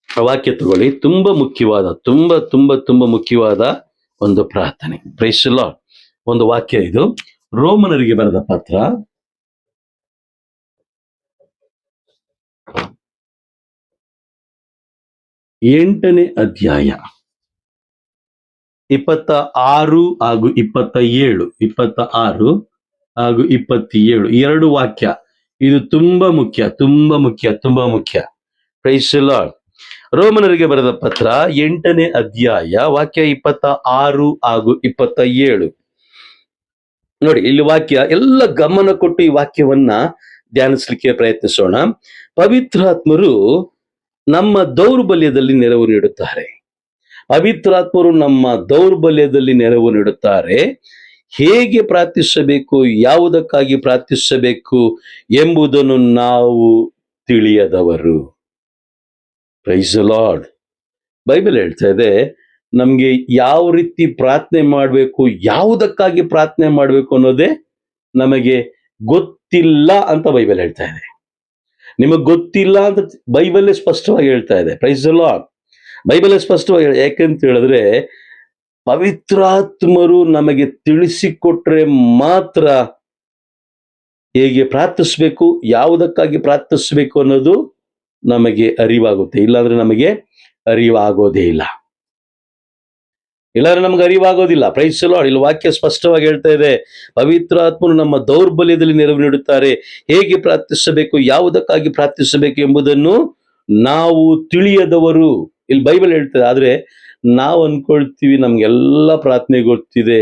ವಾಕ್ಯ ತಗೊಳ್ಳಿ. ತುಂಬಾ ಮುಖ್ಯವಾದ, ತುಂಬಾ ಮುಖ್ಯವಾದ ಒಂದು ಪ್ರಾರ್ಥನೆ. Praise the Lord. ಒಂದು ವಾಕ್ಯ ಇದು, ರೋಮನರಿಗೆ ಬರೆದ ಪತ್ರ 8ನೇ ಅಧ್ಯಾಯ 26 ಹಾಗೂ 27, 26 ಹಾಗೂ 27 ಎರಡು ವಾಕ್ಯ. ಇದು ತುಂಬಾ ಮುಖ್ಯ. Price the lord. ರೋಮನರಿಗೆ ಬರೆದ ಪತ್ರ 8ನೇ ಅಧ್ಯಾಯ ವಾಕ್ಯ 26 ಹಾಗೂ 27 ನೋಡಿ. ಇಲ್ಲಿ ವಾಕ್ಯ ಎಲ್ಲ ಗಮನ ಕೊಟ್ಟು ಈ ವಾಕ್ಯವನ್ನ ಧ್ಯಾನಿಸ್ಲಿಕ್ಕೆ ಪ್ರಯತ್ನಿಸೋಣ. ಪವಿತ್ರಾತ್ಮರು ನಮ್ಮ ದೌರ್ಬಲ್ಯದಲ್ಲಿ ನೆರವು ನೀಡುತ್ತಾರೆ. ಪವಿತ್ರಾತ್ಮರು ನಮ್ಮ ದೌರ್ಬಲ್ಯದಲ್ಲಿ ನೆರವು ನೀಡುತ್ತಾರೆ. ಹೇಗೆ ಪ್ರಾರ್ಥಿಸಬೇಕು, ಯಾವುದಕ್ಕಾಗಿ ಪ್ರಾರ್ಥಿಸಬೇಕು ಎಂಬುದನ್ನು ನಾವು ತಿಳಿಯದವರು. Praise the lord. ಬೈಬಲ್ ಹೇಳ್ತಾ ಇದೆ, ನಮ್ಗೆ ಯಾವ ರೀತಿ ಪ್ರಾರ್ಥನೆ ಮಾಡಬೇಕು, ಯಾವುದಕ್ಕಾಗಿ ಪ್ರಾರ್ಥನೆ ಮಾಡಬೇಕು ಅನ್ನೋದೇ ನಮಗೆ ಗೊತ್ತಿಲ್ಲ ಅಂತ ಬೈಬಲ್ ಹೇಳ್ತಾ ಇದೆ. ನಿಮಗೆ ಗೊತ್ತಿಲ್ಲ ಅಂತ ಬೈಬಲ್ ಸ್ಪಷ್ಟವಾಗಿ ಹೇಳ್ತಾ ಇದೆ. Praise the lord. ಬೈಬಲ್ ಸ್ಪಷ್ಟವಾಗಿ ಯಾಕೆಂತ ಹೇಳಿದ್ರೆ, ಪವಿತ್ರಾತ್ಮರು ನಮಗೆ ತಿಳಿಸಿಕೊಟ್ರೆ ಮಾತ್ರ ಹೇಗೆ ಪ್ರಾರ್ಥಿಸ್ಬೇಕು, ಯಾವುದಕ್ಕಾಗಿ ಪ್ರಾರ್ಥಿಸ್ಬೇಕು ಅನ್ನೋದು ನಮಗೆ ಅರಿವಾಗುತ್ತೆ. ಇಲ್ಲಾಂದ್ರೆ ನಮಗೆ ಅರಿವಾಗೋದೇ ಇಲ್ಲ. ನಮ್ಗೆ ಅರಿವಾಗೋದಿಲ್ಲ. Price the lord. ಇಲ್ಲಿ ವಾಕ್ಯ ಸ್ಪಷ್ಟವಾಗಿ ಹೇಳ್ತಾ ಇದೆ, ಪವಿತ್ರಾತ್ಮರು ನಮ್ಮ ದೌರ್ಬಲ್ಯದಲ್ಲಿ ನೆರವು ನೀಡುತ್ತಾರೆ. ಹೇಗೆ ಪ್ರಾರ್ಥಿಸಬೇಕು, ಯಾವುದಕ್ಕಾಗಿ ಪ್ರಾರ್ಥಿಸಬೇಕು ಎಂಬುದನ್ನು ನಾವು ತಿಳಿಯದವರು. ಇಲ್ಲಿ ಬೈಬಲ್ ಹೇಳ್ತದೆ. ಆದ್ರೆ ನಾವು ಅನ್ಕೊಳ್ತೀವಿ ನಮ್ಗೆಲ್ಲ ಪ್ರಾರ್ಥನೆ ಗೊತ್ತಿದೆ,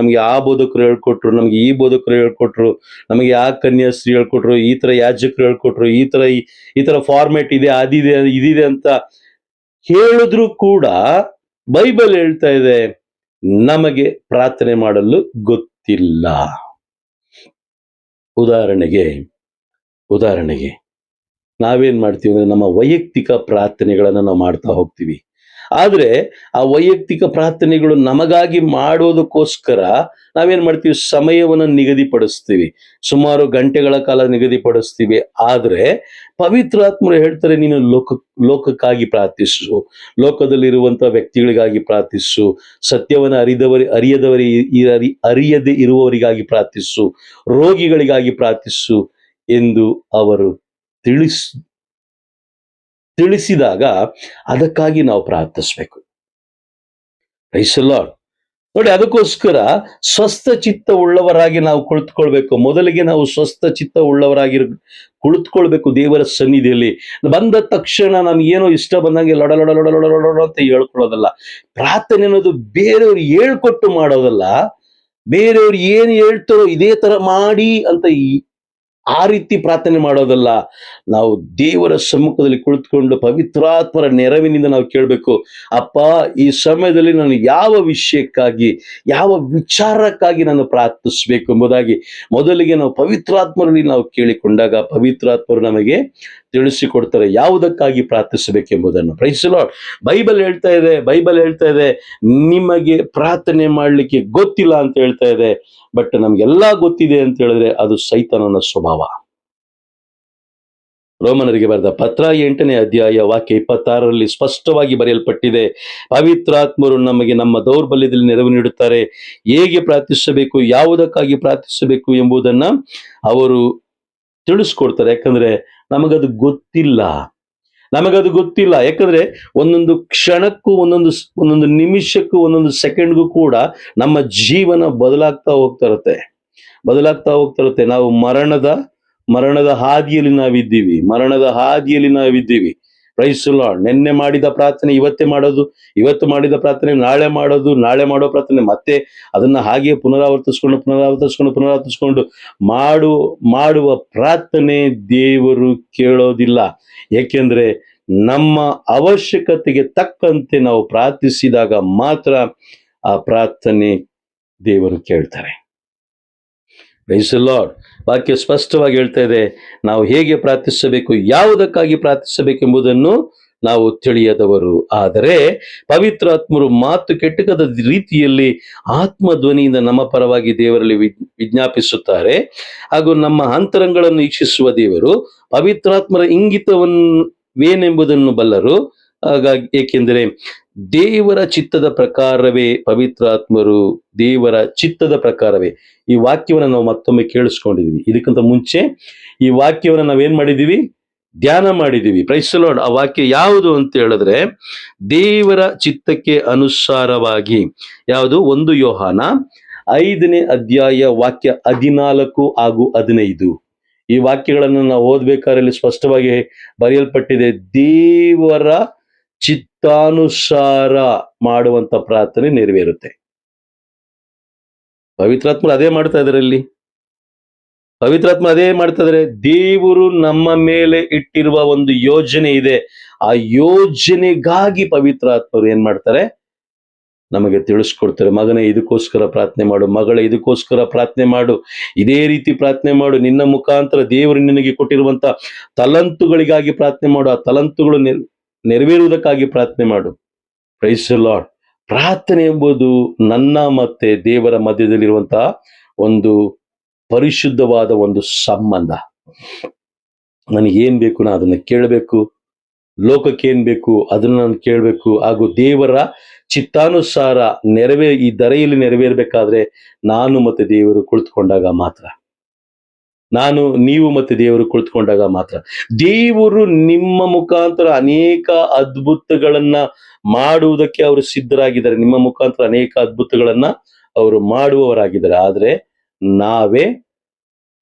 ನಮ್ಗೆ ಆ ಬೋಧಕರು ಹೇಳ್ಕೊಟ್ರು, ನಮ್ಗೆ ಈ ಬೋಧಕರು ಹೇಳ್ಕೊಟ್ರು, ನಮಗೆ ಆ ಕನ್ಯಾಸ್ತ್ರೀ ಹೇಳ್ಕೊಟ್ರು, ಈ ತರ ಯಾಜಕರು ಹೇಳ್ಕೊಟ್ರು, ಈ ತರ ಫಾರ್ಮೆಟ್ ಇದೆ, ಇದಿದೆ ಅಂತ ಹೇಳಿದ್ರು ಕೂಡ ಬೈಬಲ್ ಹೇಳ್ತಾ ಇದೆ ನಮಗೆ ಪ್ರಾರ್ಥನೆ ಮಾಡಲು ಗೊತ್ತಿಲ್ಲ. ಉದಾಹರಣೆಗೆ ನಾವೇನ್ ಮಾಡ್ತೀವಿ ಅಂದ್ರೆ, ನಮ್ಮ ವೈಯಕ್ತಿಕ ಪ್ರಾರ್ಥನೆಗಳನ್ನ ನಾವು ಮಾಡ್ತಾ ಹೋಗ್ತೀವಿ. ಆದ್ರೆ ಆ ವೈಯಕ್ತಿಕ ಪ್ರಾರ್ಥನೆಗಳು ನಮಗಾಗಿ ಮಾಡೋದಕ್ಕೋಸ್ಕರ ನಾವೇನ್ ಮಾಡ್ತೀವಿ, ಸಮಯವನ್ನ ನಿಗದಿಪಡಿಸ್ತೀವಿ, ಸುಮಾರು ಗಂಟೆಗಳ ಕಾಲ ನಿಗದಿಪಡಿಸ್ತೀವಿ. ಆದ್ರೆ ಪವಿತ್ರಾತ್ಮರು ಹೇಳ್ತಾರೆ, ನೀನು ಲೋಕಕ್ಕಾಗಿ ಪ್ರಾರ್ಥಿಸು, ಲೋಕದಲ್ಲಿರುವಂತಹ ವ್ಯಕ್ತಿಗಳಿಗಾಗಿ ಪ್ರಾರ್ಥಿಸು, ಸತ್ಯವನ್ನ ಅರಿಯದೆ ಇರುವವರಿಗಾಗಿ ಪ್ರಾರ್ಥಿಸು, ರೋಗಿಗಳಿಗಾಗಿ ಪ್ರಾರ್ಥಿಸು ಎಂದು ಅವರು ತಿಳಿಸಿದಾಗ ಅದಕ್ಕಾಗಿ ನಾವು ಪ್ರಾರ್ಥಿಸ್ಬೇಕು. Price the Lord. ನೋಡಿ, ಅದಕ್ಕೋಸ್ಕರ ಸ್ವಸ್ಥ ಚಿತ್ತ ಉಳ್ಳವರಾಗಿ ನಾವು ಕುಳಿತುಕೊಳ್ಬೇಕು. ಮೊದಲಿಗೆ ನಾವು ಸ್ವಸ್ಥ ಚಿತ್ತ ಉಳ್ಳವರಾಗಿ ಕುಳಿತುಕೊಳ್ಬೇಕು ದೇವರ ಸನ್ನಿಧಿಯಲ್ಲಿ. ಬಂದ ತಕ್ಷಣ ನಮ್ಗೇನೋ ಇಷ್ಟ ಬಂದಂಗೆ ಲೊಡ ಅಂತ ಹೇಳ್ಕೊಳ್ಳೋದಲ್ಲ. ಪ್ರಾರ್ಥನೆ ಅನ್ನೋದು ಬೇರೆಯವ್ರು ಹೇಳ್ಕೊಟ್ಟು ಮಾಡೋದಲ್ಲ. ಬೇರೆಯವ್ರು ಏನು ಹೇಳ್ತಾರೋ ಇದೇ ತರ ಮಾಡಿ ಅಂತ ಆ ರೀತಿ ಪ್ರಾರ್ಥನೆ ಮಾಡೋದಲ್ಲ. ನಾವು ದೇವರ ಸಮ್ಮುಖದಲ್ಲಿ ಕುಳಿತುಕೊಂಡು ಪವಿತ್ರಾತ್ಮರ ನೆರವಿನಿಂದ ನಾವು ಕೇಳಬೇಕು, ಅಪ್ಪ ಈ ಸಮಯದಲ್ಲಿ ನಾನು ಯಾವ ವಿಷಯಕ್ಕಾಗಿ, ಯಾವ ವಿಚಾರಕ್ಕಾಗಿ ನಾನು ಪ್ರಾರ್ಥಿಸ್ಬೇಕು ಎಂಬುದಾಗಿ ಮೊದಲಿಗೆ ನಾವು ಪವಿತ್ರಾತ್ಮರಲ್ಲಿ ನಾವು ಕೇಳಿಕೊಂಡಾಗ ಪವಿತ್ರಾತ್ಮರು ನಮಗೆ ತಿಳಿಸಿಕೊಡ್ತಾರೆ ಯಾವುದಕ್ಕಾಗಿ ಪ್ರಾರ್ಥಿಸಬೇಕೆಂಬುದನ್ನು. Praise the lord. ಬೈಬಲ್ ಹೇಳ್ತಾ ಇದೆ ನಿಮಗೆ ಪ್ರಾರ್ಥನೆ ಮಾಡಲಿಕ್ಕೆ ಗೊತ್ತಿಲ್ಲ ಅಂತ ಹೇಳ್ತಾ ಇದೆ. ಬಟ್ ನಮ್ಗೆಲ್ಲಾ ಗೊತ್ತಿದೆ ಅಂತ ಹೇಳಿದ್ರೆ ಅದು ಸೈತಾನನ ಸ್ವಭಾವ. ರೋಮನರಿಗೆ ಬರೆದ ಪತ್ರ 8ನೇ ಅಧ್ಯಾಯ ವಾಕ್ಯ 26ರಲ್ಲಿ ಸ್ಪಷ್ಟವಾಗಿ ಬರೆಯಲ್ಪಟ್ಟಿದೆ, ಪವಿತ್ರಾತ್ಮರು ನಮಗೆ ನಮ್ಮ ದೌರ್ಬಲ್ಯದಲ್ಲಿ ನೆರವು ನೀಡುತ್ತಾರೆ. ಹೇಗೆ ಪ್ರಾರ್ಥಿಸಬೇಕು, ಯಾವುದಕ್ಕಾಗಿ ಪ್ರಾರ್ಥಿಸಬೇಕು ಎಂಬುದನ್ನ ಅವರು ತಿಳಿಸ್ಕೊಡ್ತಾರೆ. ಯಾಕಂದ್ರೆ ನಮಗದು ಗೊತ್ತಿಲ್ಲ. ಯಾಕಂದ್ರೆ ಒಂದೊಂದು ಕ್ಷಣಕ್ಕೂ, ಒಂದೊಂದು ನಿಮಿಷಕ್ಕೂ, ಒಂದೊಂದು ಸೆಕೆಂಡ್ಗೂ ಕೂಡ ನಮ್ಮ ಜೀವನ ಬದಲಾಗ್ತಾ ಹೋಗ್ತಾ ಇರುತ್ತೆ. ನಾವು ಮರಣದ ಹಾದಿಯಲ್ಲಿ ನಾವಿದ್ದೀವಿ. Praise the Lord. ನಿನ್ನೆ ಮಾಡಿದ ಪ್ರಾರ್ಥನೆ ಇವತ್ತೇ ಮಾಡೋದು, ಇವತ್ತು ಮಾಡಿದ ಪ್ರಾರ್ಥನೆ ನಾಳೆ ಮಾಡೋದು, ನಾಳೆ ಮಾಡೋ ಪ್ರಾರ್ಥನೆ ಮತ್ತೆ ಅದನ್ನ ಹಾಗೆ ಪುನರಾವರ್ತಿಸ್ಕೊಂಡು ಮಾಡುವ ಪ್ರಾರ್ಥನೆ ದೇವರು ಕೇಳೋದಿಲ್ಲ. ಏಕೆಂದ್ರೆ ನಮ್ಮ ಅವಶ್ಯಕತೆಗೆ ತಕ್ಕಂತೆ ನಾವು ಪ್ರಾರ್ಥಿಸಿದಾಗ ಮಾತ್ರ ಆ ಪ್ರಾರ್ಥನೆ ದೇವರು ಕೇಳ್ತಾರೆ. Praise the lord. ವಾಕ್ಯ ಸ್ಪಷ್ಟವಾಗಿ ಹೇಳ್ತಾ ಇದೆ, ನಾವು ಹೇಗೆ ಪ್ರಾರ್ಥಿಸಬೇಕು, ಯಾವುದಕ್ಕಾಗಿ ಪ್ರಾರ್ಥಿಸಬೇಕೆಂಬುದನ್ನು ನಾವು ತಿಳಿಯದವರು. ಆದರೆ ಪವಿತ್ರಾತ್ಮರು ಮಾತು ಕೆಟ್ಟಕದ ರೀತಿಯಲ್ಲಿ ಆತ್ಮಧ್ವನಿಯಿಂದ ನಮ್ಮ ಪರವಾಗಿ ದೇವರಲ್ಲಿ ವಿಜ್ಞಾಪಿಸುತ್ತಾರೆ. ಹಾಗೂ ನಮ್ಮ ಅಂತರಂಗಳನ್ನು ಈಕ್ಷಿಸುವ ದೇವರು ಪವಿತ್ರಾತ್ಮರ ಇಂಗಿತವೇನೆಂಬುದನ್ನು ಬಲ್ಲರು. ಹಾಗಾಗಿ ಏಕೆಂದರೆ ದೇವರ ಚಿತ್ತದ ಪ್ರಕಾರವೇ ಪವಿತ್ರಾತ್ಮರು, ದೇವರ ಚಿತ್ತದ ಪ್ರಕಾರವೇ. ಈ ವಾಕ್ಯವನ್ನು ನಾವು ಮತ್ತೊಮ್ಮೆ ಕೇಳಿಸ್ಕೊಂಡಿದೀವಿ. ಇದಕ್ಕಿಂತ ಮುಂಚೆ ಈ ವಾಕ್ಯವನ್ನು ನಾವೇನ್ ಮಾಡಿದೀವಿ, ಧ್ಯಾನ ಮಾಡಿದೀವಿ. Praise the Lord. ಆ ವಾಕ್ಯ ಯಾವುದು ಅಂತ ಹೇಳಿದ್ರೆ, ದೇವರ ಚಿತ್ತಕ್ಕೆ ಅನುಸಾರವಾಗಿ. ಯಾವುದು? 1 ಯೋಹಾನ 5ನೇ ಅಧ್ಯಾಯ ವಾಕ್ಯ 14 ಹಾಗೂ 15. ಈ ವಾಕ್ಯಗಳನ್ನು ನಾವು ಓದ್ಬೇಕಾದ್ರೆ ಇಲ್ಲಿ ಸ್ಪಷ್ಟವಾಗಿ ಬರೆಯಲ್ಪಟ್ಟಿದೆ, ದೇವರ ಚಿತ್ತಾನುಸಾರ ಮಾಡುವಂತ ಪ್ರಾರ್ಥನೆ ನೆರವೇರುತ್ತೆ. ಪವಿತ್ರಾತ್ಮರು ಅದೇ ಮಾಡ್ತಾ ಇದಾರೆ. ಇಲ್ಲಿ ಪವಿತ್ರಾತ್ಮ ಅದೇ ಮಾಡ್ತಾ ಇದಾರೆ. ದೇವರು ನಮ್ಮ ಮೇಲೆ ಇಟ್ಟಿರುವ ಒಂದು ಯೋಜನೆ ಇದೆ. ಆ ಯೋಜನೆಗಾಗಿ ಪವಿತ್ರಾತ್ಮರು ಏನ್ ಮಾಡ್ತಾರೆ, ನಮಗೆ ತಿಳಿಸ್ಕೊಡ್ತಾರೆ. ಮಗನೇ, ಇದಕ್ಕೋಸ್ಕರ ಪ್ರಾರ್ಥನೆ ಮಾಡು, ಮಗಳೇ ಇದಕ್ಕೋಸ್ಕರ ಪ್ರಾರ್ಥನೆ ಮಾಡು, ಇದೇ ರೀತಿ ಪ್ರಾರ್ಥನೆ ಮಾಡು, ನಿನ್ನ ಮುಖಾಂತರ ದೇವರು ನಿನಗೆ ಕೊಟ್ಟಿರುವಂತ ತಲಂತುಗಳಿಗಾಗಿ ಪ್ರಾರ್ಥನೆ ಮಾಡು, ಆ ತಲಂತುಗಳು ನೆರವೇರುವುದಕ್ಕಾಗಿ ಪ್ರಾರ್ಥನೆ ಮಾಡು. Praise the Lord. ಪ್ರಾರ್ಥನೆ ಎಂಬುದು ನನ್ನ ಮತ್ತೆ ದೇವರ ಮಧ್ಯದಲ್ಲಿರುವಂತಹ ಒಂದು ಪರಿಶುದ್ಧವಾದ ಒಂದು ಸಂಬಂಧ. ನನಗೇನ್ ಬೇಕು ನಾ ಅದನ್ನ ಕೇಳಬೇಕು, ಲೋಕಕ್ಕೆ ಏನ್ ಬೇಕು ಅದನ್ನ ನಾನು ಕೇಳಬೇಕು. ಹಾಗೂ ದೇವರ ಚಿತ್ತಾನುಸಾರ ಈ ಧರೆಯಲ್ಲಿ ನೆರವೇರ್ಬೇಕಾದ್ರೆ ನಾನು ಮತ್ತೆ ದೇವರು ಕುಳಿತುಕೊಂಡಾಗ ಮಾತ್ರ, ನೀವು ಮತ್ತೆ ದೇವರು ಕುಳಿತುಕೊಂಡಾಗ ಮಾತ್ರ. ದೇವರು ನಿಮ್ಮ ಮುಖಾಂತರ ಅನೇಕ ಅದ್ಭುತಗಳನ್ನ ಮಾಡುವುದಕ್ಕೆ ಅವರು ಸಿದ್ಧರಾಗಿದ್ದಾರೆ. ನಿಮ್ಮ ಮುಖಾಂತರ ಅನೇಕ ಅದ್ಭುತಗಳನ್ನ ಅವರು ಮಾಡುವವರಾಗಿದ್ದಾರೆ. ಆದ್ರೆ ನಾವೇ,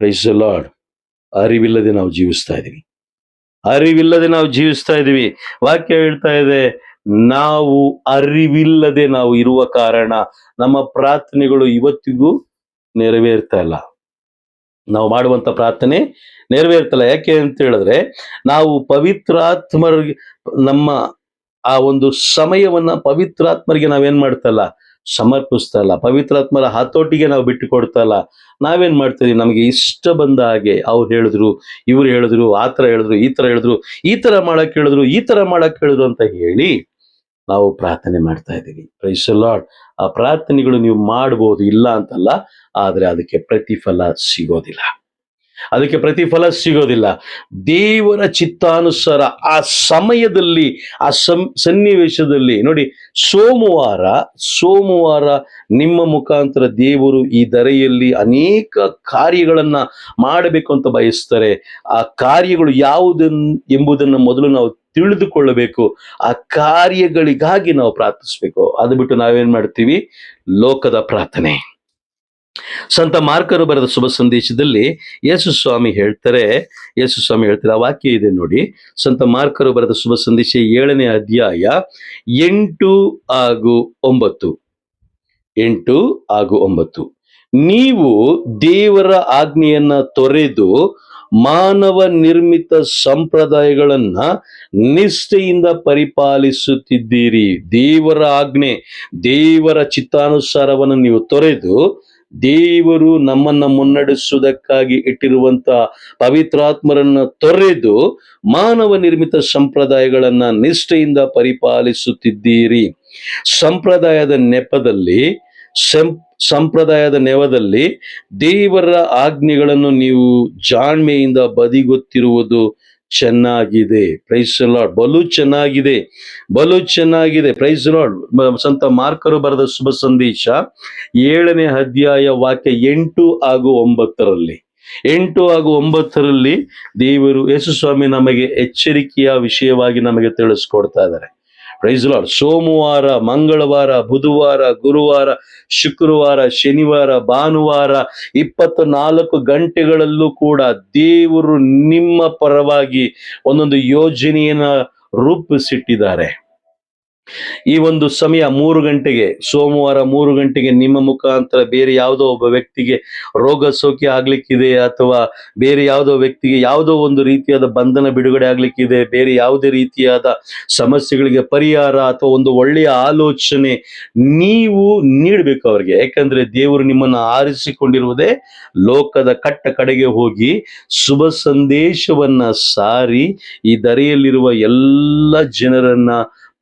ಪ್ರೈಸ್ ದಿ ಲಾರ್ಡ್, ಅರಿವಿಲ್ಲದೆ ನಾವು ಜೀವಿಸ್ತಾ ಇದೀವಿ. ವಾಕ್ಯ ಹೇಳ್ತಾ ಇದೆ, ನಾವು ಅರಿವಿಲ್ಲದೆ ನಾವು ಇರುವ ಕಾರಣ ನಮ್ಮ ಪ್ರಾರ್ಥನೆಗಳು ಇವತ್ತಿಗೂ ನೆರವೇರ್ತಾ ಇಲ್ಲ. ನಾವು ಮಾಡುವಂತ ಪ್ರಾರ್ಥನೆ ನೆರವೇರ್ತಲ್ಲ. ಯಾಕೆ ಅಂತ ಹೇಳಿದ್ರೆ, ನಾವು ಪವಿತ್ರಾತ್ಮರಿಗೆ ನಮ್ಮ ಆ ಒಂದು ಸಮಯವನ್ನ ಪವಿತ್ರಾತ್ಮರಿಗೆ ನಾವೇನ್ ಮಾಡ್ತಲ್ಲ, ಸಮರ್ಪಿಸ್ತಾ ಇಲ್ಲ. ಪವಿತ್ರಾತ್ಮರ ಹತೋಟಿಗೆ ನಾವು ಬಿಟ್ಟು ಕೊಡ್ತಾ ಇಲ್ಲ. ನಾವೇನ್ ಮಾಡ್ತೀವಿ, ನಮಗೆ ಇಷ್ಟ ಬಂದ ಹಾಗೆ ಅವ್ರು ಹೇಳಿದ್ರು, ಇವ್ರು ಹೇಳಿದ್ರು, ಆ ತರ ಹೇಳಿದ್ರು, ಈ ತರ ಹೇಳಿದ್ರು, ಈ ತರ ಮಾಡಕ್ ಹೇಳಿದ್ರು, ಈ ತರ ಮಾಡಕ್ ಹೇಳಿದ್ರು ಅಂತ ಹೇಳಿ ನಾವು ಪ್ರಾರ್ಥನೆ ಮಾಡ್ತಾ ಇದ್ದೀವಿ. Praise the Lord. ಆ ಪ್ರಾರ್ಥನೆಗಳು ನೀವು ಮಾಡಬಹುದು, ಇಲ್ಲ ಅಂತಲ್ಲ, ಆದ್ರೆ ಅದಕ್ಕೆ ಪ್ರತಿಫಲ ಸಿಗೋದಿಲ್ಲ. ದೇವರ ಚಿತ್ತಾನುಸಾರ ಆ ಸಮಯದಲ್ಲಿ, ಆ ಸನ್ನಿವೇಶದಲ್ಲಿ ನೋಡಿ, ಸೋಮವಾರ ನಿಮ್ಮ ಮುಖಾಂತರ ದೇವರು ಈ ಧರೆಯಲ್ಲಿ ಅನೇಕ ಕಾರ್ಯಗಳನ್ನ ಮಾಡಬೇಕು ಅಂತ ಬಯಸ್ತಾರೆ. ಆ ಕಾರ್ಯಗಳು ಎಂಬುದನ್ನು ಮೊದಲು ನಾವು ತಿಳಿದುಕೊಳ್ಳಬೇಕು. ಆ ಕಾರ್ಯಗಳಿಗಾಗಿ ನಾವು ಪ್ರಾರ್ಥಿಸ್ಬೇಕು. ಅದು ಬಿಟ್ಟು ನಾವೇನ್ ಮಾಡ್ತೀವಿ, ಲೋಕದ ಪ್ರಾರ್ಥನೆ. ಸಂತ ಮಾರ್ಕರು ಬರೆದ ಶುಭ ಸಂದೇಶದಲ್ಲಿ ಯೇಸು ಸ್ವಾಮಿ ಹೇಳ್ತಾರೆ, ಆ ವಾಕ್ಯ ಇದೆ ನೋಡಿ. ಸಂತ ಮಾರ್ಕರು ಬರೆದ ಶುಭ ಸಂದೇಶ 7ನೇ ಅಧ್ಯಾಯ 8 ಹಾಗೂ 9. ನೀವು ದೇವರ ಆಜ್ಞೆಯನ್ನ ತೊರೆದು ಮಾನವ ನಿರ್ಮಿತ ಸಂಪ್ರದಾಯಗಳನ್ನ ನಿಷ್ಠೆಯಿಂದ ಪರಿಪಾಲಿಸುತ್ತಿದ್ದೀರಿ. ದೇವರ ಆಜ್ಞೆ, ದೇವರ ಚಿತ್ತಾನುಸಾರವನ್ನು ನೀವು ತೊರೆದು, ದೇವರು ನಮ್ಮನ್ನ ಮುನ್ನಡೆಸುವುದಕ್ಕಾಗಿ ಇಟ್ಟಿರುವಂತ ಪವಿತ್ರಾತ್ಮರನ್ನ ತೊರೆದು ಮಾನವ ನಿರ್ಮಿತ ಸಂಪ್ರದಾಯಗಳನ್ನ ನಿಷ್ಠೆಯಿಂದ ಪರಿಪಾಲಿಸುತ್ತಿದ್ದೀರಿ. ಸಂಪ್ರದಾಯದ ನೆಪದಲ್ಲಿ ದೇವರ ಆಜ್ಞೆಗಳನ್ನು ನೀವು ಜಾಣ್ಮೆಯಿಂದ ಬದಿಗೊತ್ತಿರುವುದು ಚೆನ್ನಾಗಿದೆ. Praise the Lord. ಬಲು ಚೆನ್ನಾಗಿದೆ. Praise the Lord. ಸಂತ ಮಾರ್ಕರು ಬರೆದ ಶುಭ ಸಂದೇಶ 7ನೇ ಅಧ್ಯಾಯ ವಾಕ್ಯ 8 ಹಾಗೂ 9ರಲ್ಲಿ ದೇವರು, ಯೇಸು ಸ್ವಾಮಿ ನಮಗೆ ಎಚ್ಚರಿಕೆಯ ವಿಷಯವಾಗಿ ನಮಗೆ ತಿಳಿಸ್ಕೊಡ್ತಾ ಇದ್ದಾರೆ. Praise the Lord. ಸೋಮವಾರ, ಮಂಗಳವಾರ, ಬುಧವಾರ, ಗುರುವಾರ, ಶುಕ್ರವಾರ, ಶನಿವಾರ, ಭಾನುವಾರ 24 ಗಂಟೆಗಳಲ್ಲೂ ಕೂಡ ದೇವರು ನಿಮ್ಮ ಪರವಾಗಿ ಒಂದೊಂದು ಯೋಜನೆಯನ್ನ ರೂಪಿಸಿಟ್ಟಿದ್ದಾರೆ. ಈ ಒಂದು ಸಮಯ 3 ಗಂಟೆಗೆ, ಸೋಮವಾರ 3 ಗಂಟೆಗೆ ನಿಮ್ಮ ಮುಖಾಂತರ ಬೇರೆ ಯಾವುದೋ ಒಬ್ಬ ವ್ಯಕ್ತಿಗೆ ರೋಗ ಸೋಕೆ ಆಗ್ಲಿಕ್ಕಿದೆ, ಅಥವಾ ಬೇರೆ ಯಾವುದೋ ವ್ಯಕ್ತಿಗೆ ಯಾವುದೋ ಒಂದು ರೀತಿಯಾದ ಬಂಧನ ಬಿಡುಗಡೆ ಆಗ್ಲಿಕ್ಕಿದೆ, ಬೇರೆ ಯಾವುದೇ ರೀತಿಯಾದ ಸಮಸ್ಯೆಗಳಿಗೆ ಪರಿಹಾರ ಅಥವಾ ಒಂದು ಒಳ್ಳೆಯ ಆಲೋಚನೆ ನೀವು ನೀಡಬೇಕು ಅವ್ರಿಗೆ. ಯಾಕಂದ್ರೆ ದೇವರು ನಿಮ್ಮನ್ನು ಆರಿಸಿಕೊಂಡಿರುವುದೇ ಲೋಕದ ಕಟ್ಟ ಕಡೆಗೆ ಹೋಗಿ ಶುಭ ಸಂದೇಶವನ್ನ ಸಾರಿ ಈ ಧರೆಯಲ್ಲಿರುವ ಎಲ್ಲ ಜನರನ್ನ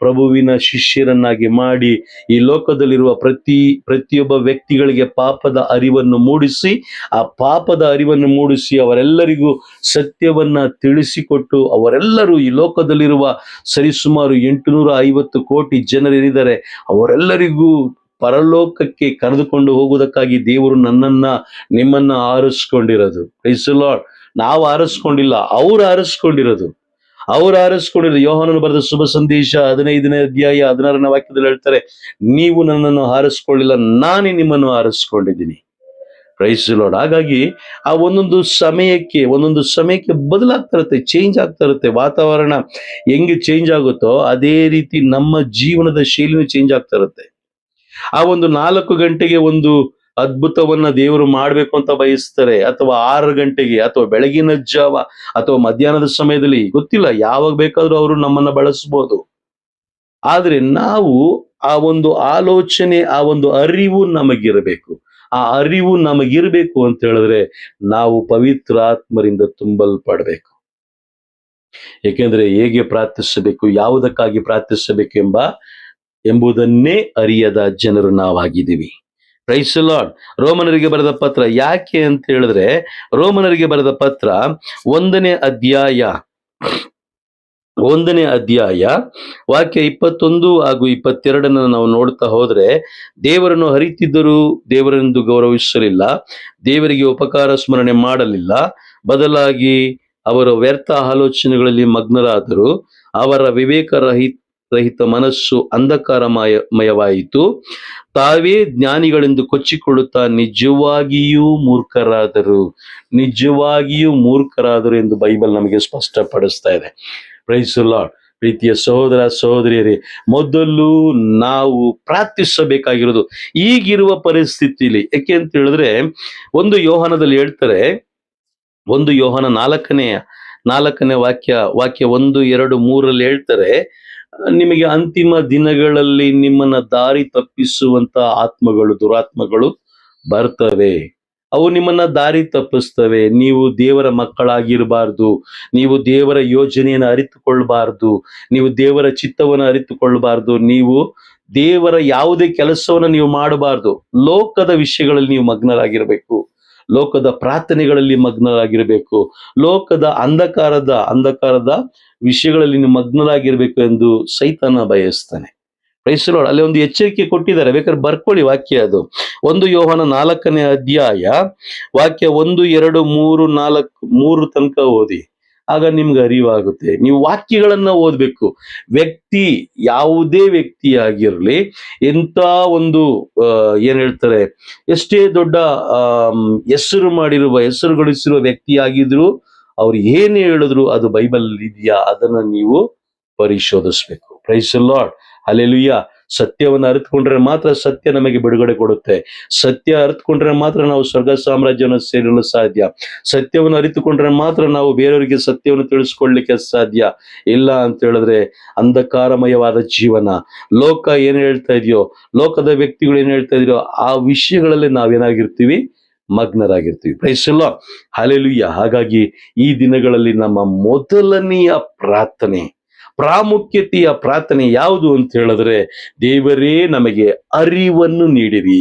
ಪ್ರಭುವಿನ ಶಿಷ್ಯರನ್ನಾಗಿ ಮಾಡಿ ಈ ಲೋಕದಲ್ಲಿರುವ ಪ್ರತಿಯೊಬ್ಬ ವ್ಯಕ್ತಿಗಳಿಗೆ ಪಾಪದ ಅರಿವನ್ನು ಮೂಡಿಸಿ, ಆ ಪಾಪದ ಅರಿವನ್ನು ಮೂಡಿಸಿ ಅವರೆಲ್ಲರಿಗೂ ಸತ್ಯವನ್ನ ತಿಳಿಸಿಕೊಟ್ಟು, ಅವರೆಲ್ಲರೂ ಈ ಲೋಕದಲ್ಲಿರುವ ಸರಿಸುಮಾರು 850 ಕೋಟಿ ಜನರಿದ್ದಾರೆ, ಅವರೆಲ್ಲರಿಗೂ ಪರಲೋಕಕ್ಕೆ ಕರೆದುಕೊಂಡು ಹೋಗುವುದಕ್ಕಾಗಿ ದೇವರು ನನ್ನನ್ನ ನಿಮ್ಮನ್ನ ಆರಿಸ್ಕೊಂಡಿರೋದು. Price the Lord. ನಾವು ಆರಿಸ್ಕೊಂಡಿಲ್ಲ, ಅವ್ರು ಆರಿಸ್ಕೊಂಡಿರೋದು. ಯೋಹಾನನು ಬರೆದ ಶುಭ ಸಂದೇಶ 15ನೇ ಅಧ್ಯಾಯ 16ನೇ ವಾಕ್ಯದಲ್ಲಿ ಹೇಳ್ತಾರೆ, ನೀವು ನನ್ನನ್ನು ಆರಿಸ್ಕೊಳ್ಳಿಲ್ಲ, ನಾನೇ ನಿಮ್ಮನ್ನು ಆರಿಸ್ಕೊಂಡಿದ್ದೀನಿ. Price the Lord. ಹಾಗಾಗಿ ಆ ಒಂದೊಂದು ಸಮಯಕ್ಕೆ ಬದಲಾಗ್ತಾ ಇರುತ್ತೆ, ಚೇಂಜ್ ಆಗ್ತಾ ಇರುತ್ತೆ. ವಾತಾವರಣ ಹೆಂಗೆ ಚೇಂಜ್ ಆಗುತ್ತೋ ಅದೇ ರೀತಿ ನಮ್ಮ ಜೀವನದ ಶೈಲಿನೂ ಚೇಂಜ್ ಆಗ್ತಾ ಇರುತ್ತೆ. ಆ ಒಂದು 4 ಗಂಟೆಗೆ ಒಂದು ಅದ್ಭುತವನ್ನ ದೇವರು ಮಾಡ್ಬೇಕು ಅಂತ ಬಯಸ್ತಾರೆ, ಅಥವಾ 6 ಗಂಟೆಗೆ, ಅಥವಾ ಬೆಳಗಿನ ಜಾವ, ಅಥವಾ ಮಧ್ಯಾಹ್ನದ ಸಮಯದಲ್ಲಿ, ಗೊತ್ತಿಲ್ಲ, ಯಾವಾಗ ಬೇಕಾದ್ರೂ ಅವರು ನಮ್ಮನ್ನ ಬಳಸ್ಬೋದು. ಆದ್ರೆ ನಾವು ಆ ಒಂದು ಆಲೋಚನೆ, ಆ ಒಂದು ಅರಿವು ನಮಗಿರಬೇಕು. ಆ ಅರಿವು ನಮಗಿರ್ಬೇಕು ಅಂತ ಹೇಳಿದ್ರೆ ನಾವು ಪವಿತ್ರಾತ್ಮರಿಂದ ತುಂಬಲ್ಪಡಬೇಕು. ಏಕೆಂದ್ರೆ ಹೇಗೆ ಪ್ರಾರ್ಥಿಸಬೇಕು, ಯಾವುದಕ್ಕಾಗಿ ಪ್ರಾರ್ಥಿಸಬೇಕು ಎಂಬುದನ್ನೇ ಅರಿಯದ ಜನರು ನಾವಾಗಿದ್ದೀವಿ. Praise the lord. ರೋಮನರಿಗೆ ಬರೆದ ಪತ್ರ ಯಾಕೆ ಅಂತ ಹೇಳಿದ್ರೆ, ರೋಮನರಿಗೆ ಬರೆದ ಪತ್ರ 1ನೇ ಅಧ್ಯಾಯ ವಾಕ್ಯ 21 ಹಾಗೂ 22 ನಾವು ನೋಡ್ತಾ ಹೋದ್ರೆ, ದೇವರನ್ನು ಅರಿತಿದ್ದರೂ ದೇವರೆಂದು ಗೌರವಿಸಲಿಲ್ಲ, ದೇವರಿಗೆ ಉಪಕಾರ ಸ್ಮರಣೆ ಮಾಡಲಿಲ್ಲ, ಬದಲಾಗಿ ಅವರ ವ್ಯರ್ಥ ಆಲೋಚನೆಗಳಲ್ಲಿ ಮಗ್ನರಾದರು, ಅವರ ವಿವೇಕರಹಿತ ಮನಸ್ಸು ಅಂಧಕಾರಮಯವಾಯಿತು, ತಾವೇ ಜ್ಞಾನಿಗಳೆಂದು ಕೊಚ್ಚಿಕೊಳ್ಳುತ್ತಾ ನಿಜವಾಗಿಯೂ ಮೂರ್ಖರಾದರು ಎಂದು ಬೈಬಲ್ ನಮಗೆ ಸ್ಪಷ್ಟಪಡಿಸ್ತಾ ಇದೆ. Praise the Lord. ಪ್ರೀತಿಯ ಸಹೋದರ ಸಹೋದರಿಯರೇ, ಮೊದಲು ನಾವು ಪ್ರಾರ್ಥಿಸಬೇಕಾಗಿರೋದು ಈಗಿರುವ ಪರಿಸ್ಥಿತಿಯಲ್ಲಿ. ಯಾಕೆ ಅಂತ ಹೇಳಿದ್ರೆ, 1 ಯೋಹಾನದಲ್ಲಿ ಹೇಳ್ತಾರೆ, 1 ಯೋಹಾನ 4ನೇ ವಾಕ್ಯ 1, 2, 3 ಹೇಳ್ತಾರೆ, ನಿಮಗೆ ಅಂತಿಮ ದಿನಗಳಲ್ಲಿ ನಿಮ್ಮನ್ನ ದಾರಿ ತಪ್ಪಿಸುವಂತ ದುರಾತ್ಮಗಳು ಬರ್ತವೆ. ಅವು ನಿಮ್ಮನ್ನ ದಾರಿ ತಪ್ಪಿಸ್ತವೆ. ನೀವು ದೇವರ ಮಕ್ಕಳಾಗಿರಬಾರ್ದು, ನೀವು ದೇವರ ಯೋಜನೆಯನ್ನು ಅರಿತುಕೊಳ್ಬಾರ್ದು, ನೀವು ದೇವರ ಚಿತ್ತವನ್ನು ಅರಿತುಕೊಳ್ಬಾರ್ದು, ನೀವು ದೇವರ ಯಾವುದೇ ಕೆಲಸವನ್ನು ನೀವು ಮಾಡಬಾರ್ದು. ಲೋಕದ ವಿಷಯಗಳಲ್ಲಿ ನೀವು ಮಗ್ನರಾಗಿರಬೇಕು, ಲೋಕದ ಪ್ರಾರ್ಥನೆಗಳಲ್ಲಿ ಮಗ್ನರಾಗಿರಬೇಕು, ಲೋಕದ ಅಂಧಕಾರದ ವಿಷಯಗಳಲ್ಲಿ ನೀವು ಮಗ್ನರಾಗಿರ್ಬೇಕು ಎಂದು ಸೈತಾನ ಬಯಸ್ತಾನೆ. Price the lord. ಅಲ್ಲಿ ಒಂದು ಎಚ್ಚರಿಕೆ ಕೊಟ್ಟಿದ್ದಾರೆ, ಬೇಕಾದ್ರೆ ಬರ್ಕೊಳ್ಳಿ ವಾಕ್ಯ. ಅದು 1 ಯೋಹಾನ 4ನೇ ಅಧ್ಯಾಯ ವಾಕ್ಯ 1, 2, 3, 4, 3 ತನಕ ಓದಿ. ಆಗ ನಿಮ್ಗೆ ಅರಿವಾಗುತ್ತೆ. ನೀವು ವಾಕ್ಯಗಳನ್ನ ಓದ್ಬೇಕು. ಯಾವುದೇ ವ್ಯಕ್ತಿ ಆಗಿರ್ಲಿ, ಎಂತ ಒಂದು ಏನ್ ಹೇಳ್ತಾರೆ, ಎಷ್ಟೇ ದೊಡ್ಡ ಹೆಸರು ಗಳಿಸಿರುವ ವ್ಯಕ್ತಿ ಆಗಿದ್ರು, ಅವ್ರು ಏನ್ ಹೇಳಿದ್ರು ಅದು ಬೈಬಲ್ ಇದೆಯಾ ಅದನ್ನ ನೀವು ಪರಿಶೋಧಿಸ್ಬೇಕು. Praise the lord. ಹಲ್ಲೆಲೂಯಾ. ಸತ್ಯವನ್ನು ಅರಿತುಕೊಂಡ್ರೆ ಮಾತ್ರ ಸತ್ಯ ನಮಗೆ ಬಿಡುಗಡೆ ಕೊಡುತ್ತೆ. ಸತ್ಯ ಅರಿತುಕೊಂಡ್ರೆ ಮಾತ್ರ ನಾವು ಸ್ವರ್ಗ ಸಾಮ್ರಾಜ್ಯವನ್ನು ಸೇರಲು ಸಾಧ್ಯ. ಸತ್ಯವನ್ನು ಅರಿತುಕೊಂಡ್ರೆ ಮಾತ್ರ ನಾವು ಬೇರೆಯವರಿಗೆ ಸತ್ಯವನ್ನು ತಿಳಿಸ್ಕೊಡ್ಲಿಕ್ಕೆ ಸಾಧ್ಯ. ಇಲ್ಲ ಅಂತ ಹೇಳಿದ್ರೆ ಅಂಧಕಾರಮಯವಾದ ಜೀವನ, ಲೋಕ ಏನ್ ಹೇಳ್ತಾ ಇದೆಯೋ, ಲೋಕದ ವ್ಯಕ್ತಿಗಳು ಏನ್ ಹೇಳ್ತಾ ಇದೆಯೋ ಆ ವಿಷಯಗಳಲ್ಲಿ ನಾವೇನಾಗಿರ್ತೀವಿ, ಮಗ್ನರಾಗಿರ್ತೀವಿ. Praise the lord. ಹಲ್ಲೆಲೂಯಾ. ಹಾಗಾಗಿ ಈ ದಿನಗಳಲ್ಲಿ ನಮ್ಮ ಮೊದಲನೆಯ ಪ್ರಾಮುಖ್ಯತೆಯ ಪ್ರಾರ್ಥನೆ ಯಾವುದು ಅಂತ ಹೇಳಿದ್ರೆ, ದೇವರೇ ನಮಗೆ ಅರಿವನ್ನು ನೀಡಿರಿ,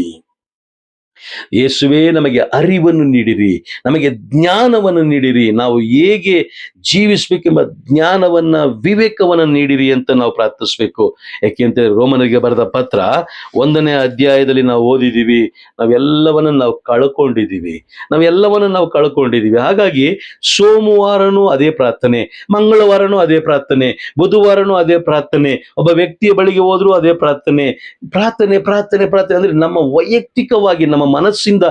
ಯೇಸುವೇ ನಮಗೆ ಅರಿವನ್ನು ನೀಡಿರಿ, ನಮಗೆ ಜ್ಞಾನವನ್ನು ನೀಡಿರಿ, ನಾವು ಹೇಗೆ ಜೀವಿಸಬೇಕೆಂಬ ಜ್ಞಾನವನ್ನ, ವಿವೇಕವನ್ನ ನೀಡಿರಿ ಅಂತ ನಾವು ಪ್ರಾರ್ಥಿಸ್ಬೇಕು. ಯಾಕೆಂತ ರೋಮನರಿಗೆ ಬರೆದ ಪತ್ರ 1ನೇ ಅಧ್ಯಾಯದಲ್ಲಿ ನಾವು ಓದಿದೀವಿ, ನಾವೆಲ್ಲವನ್ನ ನಾವು ಕಳ್ಕೊಂಡಿದ್ದೀವಿ. ಹಾಗಾಗಿ ಸೋಮವಾರನೂ ಅದೇ ಪ್ರಾರ್ಥನೆ, ಮಂಗಳವಾರನೂ ಅದೇ ಪ್ರಾರ್ಥನೆ, ಬುಧವಾರನೂ ಅದೇ ಪ್ರಾರ್ಥನೆ, ಒಬ್ಬ ವ್ಯಕ್ತಿಯ ಬಳಿಗೆ ಹೋದ್ರೂ ಅದೇ ಪ್ರಾರ್ಥನೆ ಅಂದ್ರೆ ನಮ್ಮ ವೈಯಕ್ತಿಕವಾಗಿ ನಮ್ಮ ಮನಸ್ಸಿಂದ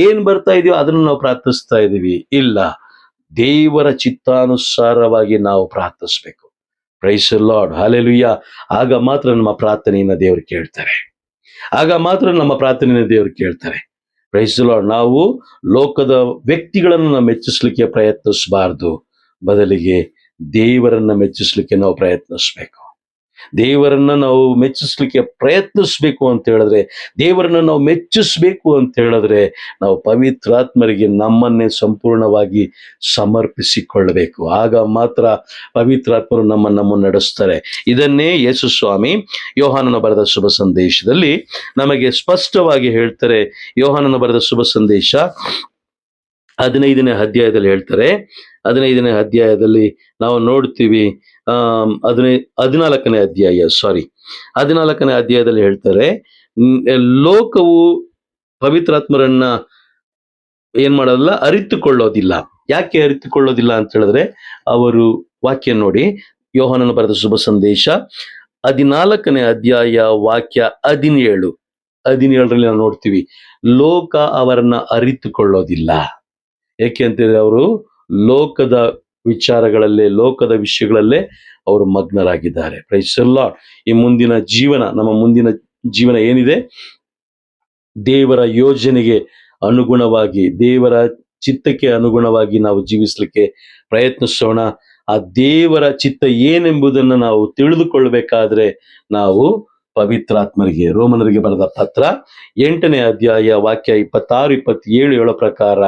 ಏನ್ ಬರ್ತಾ ಇದೆಯೋ ಅದನ್ನು ನಾವು ಪ್ರಾರ್ಥಿಸ್ತಾ ಇದೀವಿ. ಇಲ್ಲ, ದೇವರ ಚಿತ್ತಾನುಸಾರವಾಗಿ ನಾವು ಪ್ರಾರ್ಥಿಸ್ಬೇಕು. Price lord, hallelujah. ಆಗ ಮಾತ್ರ ನಮ್ಮ ಪ್ರಾರ್ಥನೆಯನ್ನು ದೇವರು ಕೇಳ್ತಾರೆ. ಆಗ ಮಾತ್ರ ನಮ್ಮ ಪ್ರಾರ್ಥನೆಯನ್ನು ದೇವರು ಕೇಳ್ತಾರೆ. Praise Lord. ನಾವು ಲೋಕದ ವ್ಯಕ್ತಿಗಳನ್ನು ನಾವು ಮೆಚ್ಚಿಸ್ಲಿಕ್ಕೆ ಪ್ರಯತ್ನಿಸಬಾರ್ದು, ಬದಲಿಗೆ ದೇವರನ್ನ ಮೆಚ್ಚಿಸ್ಲಿಕ್ಕೆ ನಾವು ಪ್ರಯತ್ನಿಸ್ಬೇಕು. ದೇವರನ್ನ ನಾವು ಮೆಚ್ಚಿಸ್ಲಿಕ್ಕೆ ಪ್ರಯತ್ನಿಸ್ಬೇಕು ಅಂತ ಹೇಳಿದ್ರೆ, ದೇವರನ್ನ ನಾವು ಮೆಚ್ಚಿಸ್ಬೇಕು ಅಂತ ಹೇಳಿದ್ರೆ, ನಾವು ಪವಿತ್ರಾತ್ಮರಿಗೆ ನಮ್ಮನ್ನೇ ಸಂಪೂರ್ಣವಾಗಿ ಸಮರ್ಪಿಸಿಕೊಳ್ಳಬೇಕು. ಆಗ ಮಾತ್ರ ಪವಿತ್ರಾತ್ಮರು ನಮ್ಮನ್ನು ನಡೆಸ್ತಾರೆ. ಇದನ್ನೇ ಯೇಸು ಸ್ವಾಮಿ ಯೋಹಾನನ ಬರೆದ ಶುಭ ಸಂದೇಶದಲ್ಲಿ ನಮಗೆ ಸ್ಪಷ್ಟವಾಗಿ ಹೇಳ್ತಾರೆ. ಯೋಹಾನನ ಬರೆದ ಶುಭ ಸಂದೇಶ 15ನೇ ಅಧ್ಯಾಯದಲ್ಲಿ ಹೇಳ್ತಾರೆ. 15ನೇ ಅಧ್ಯಾಯದಲ್ಲಿ ನಾವು ನೋಡ್ತೀವಿ. 14ನೇ ಅಧ್ಯಾಯದಲ್ಲಿ ಹೇಳ್ತಾರೆ, ಲೋಕವು ಪವಿತ್ರಾತ್ಮರನ್ನ ಏನ್ ಮಾಡೋದಿಲ್ಲ, ಅರಿತುಕೊಳ್ಳೋದಿಲ್ಲ. ಯಾಕೆ ಅರಿತುಕೊಳ್ಳೋದಿಲ್ಲ ಅಂತ ಹೇಳಿದ್ರೆ, ಅವರು ವಾಕ್ಯ ನೋಡಿ, ಯೋಹಾನನ ಬರೆದ ಶುಭ ಸಂದೇಶ 14ನೇ ಅಧ್ಯಾಯ ವಾಕ್ಯ 17ರಲ್ಲಿ ನಾವು ನೋಡ್ತೀವಿ, ಲೋಕ ಅವರನ್ನ ಅರಿತುಕೊಳ್ಳೋದಿಲ್ಲ. ಏಕೆ ಅಂತಂದ್ರೆ, ಅವರು ಲೋಕದ ವಿಚಾರಗಳಲ್ಲೇ, ಲೋಕದ ವಿಷಯಗಳಲ್ಲೇ ಅವರು ಮಗ್ನರಾಗಿದ್ದಾರೆ. Price the Lord. ಈ ಮುಂದಿನ ಜೀವನ, ನಮ್ಮ ಮುಂದಿನ ಜೀವನ ಏನಿದೆ, ದೇವರ ಯೋಜನೆಗೆ ಅನುಗುಣವಾಗಿ, ದೇವರ ಚಿತ್ತಕ್ಕೆ ಅನುಗುಣವಾಗಿ ನಾವು ಜೀವಿಸಲಿಕ್ಕೆ ಪ್ರಯತ್ನಿಸೋಣ. ಆ ದೇವರ ಚಿತ್ತ ಏನೆಂಬುದನ್ನು ನಾವು ತಿಳಿದುಕೊಳ್ಳಬೇಕಾದ್ರೆ ನಾವು ಪವಿತ್ರಾತ್ಮರಿಗೆ, ರೋಮನರಿಗೆ ಬರೆದ ಪತ್ರ 8ನೇ ಅಧ್ಯಾಯ ವಾಕ್ಯ 26-27 ಹೇಳೋ ಪ್ರಕಾರ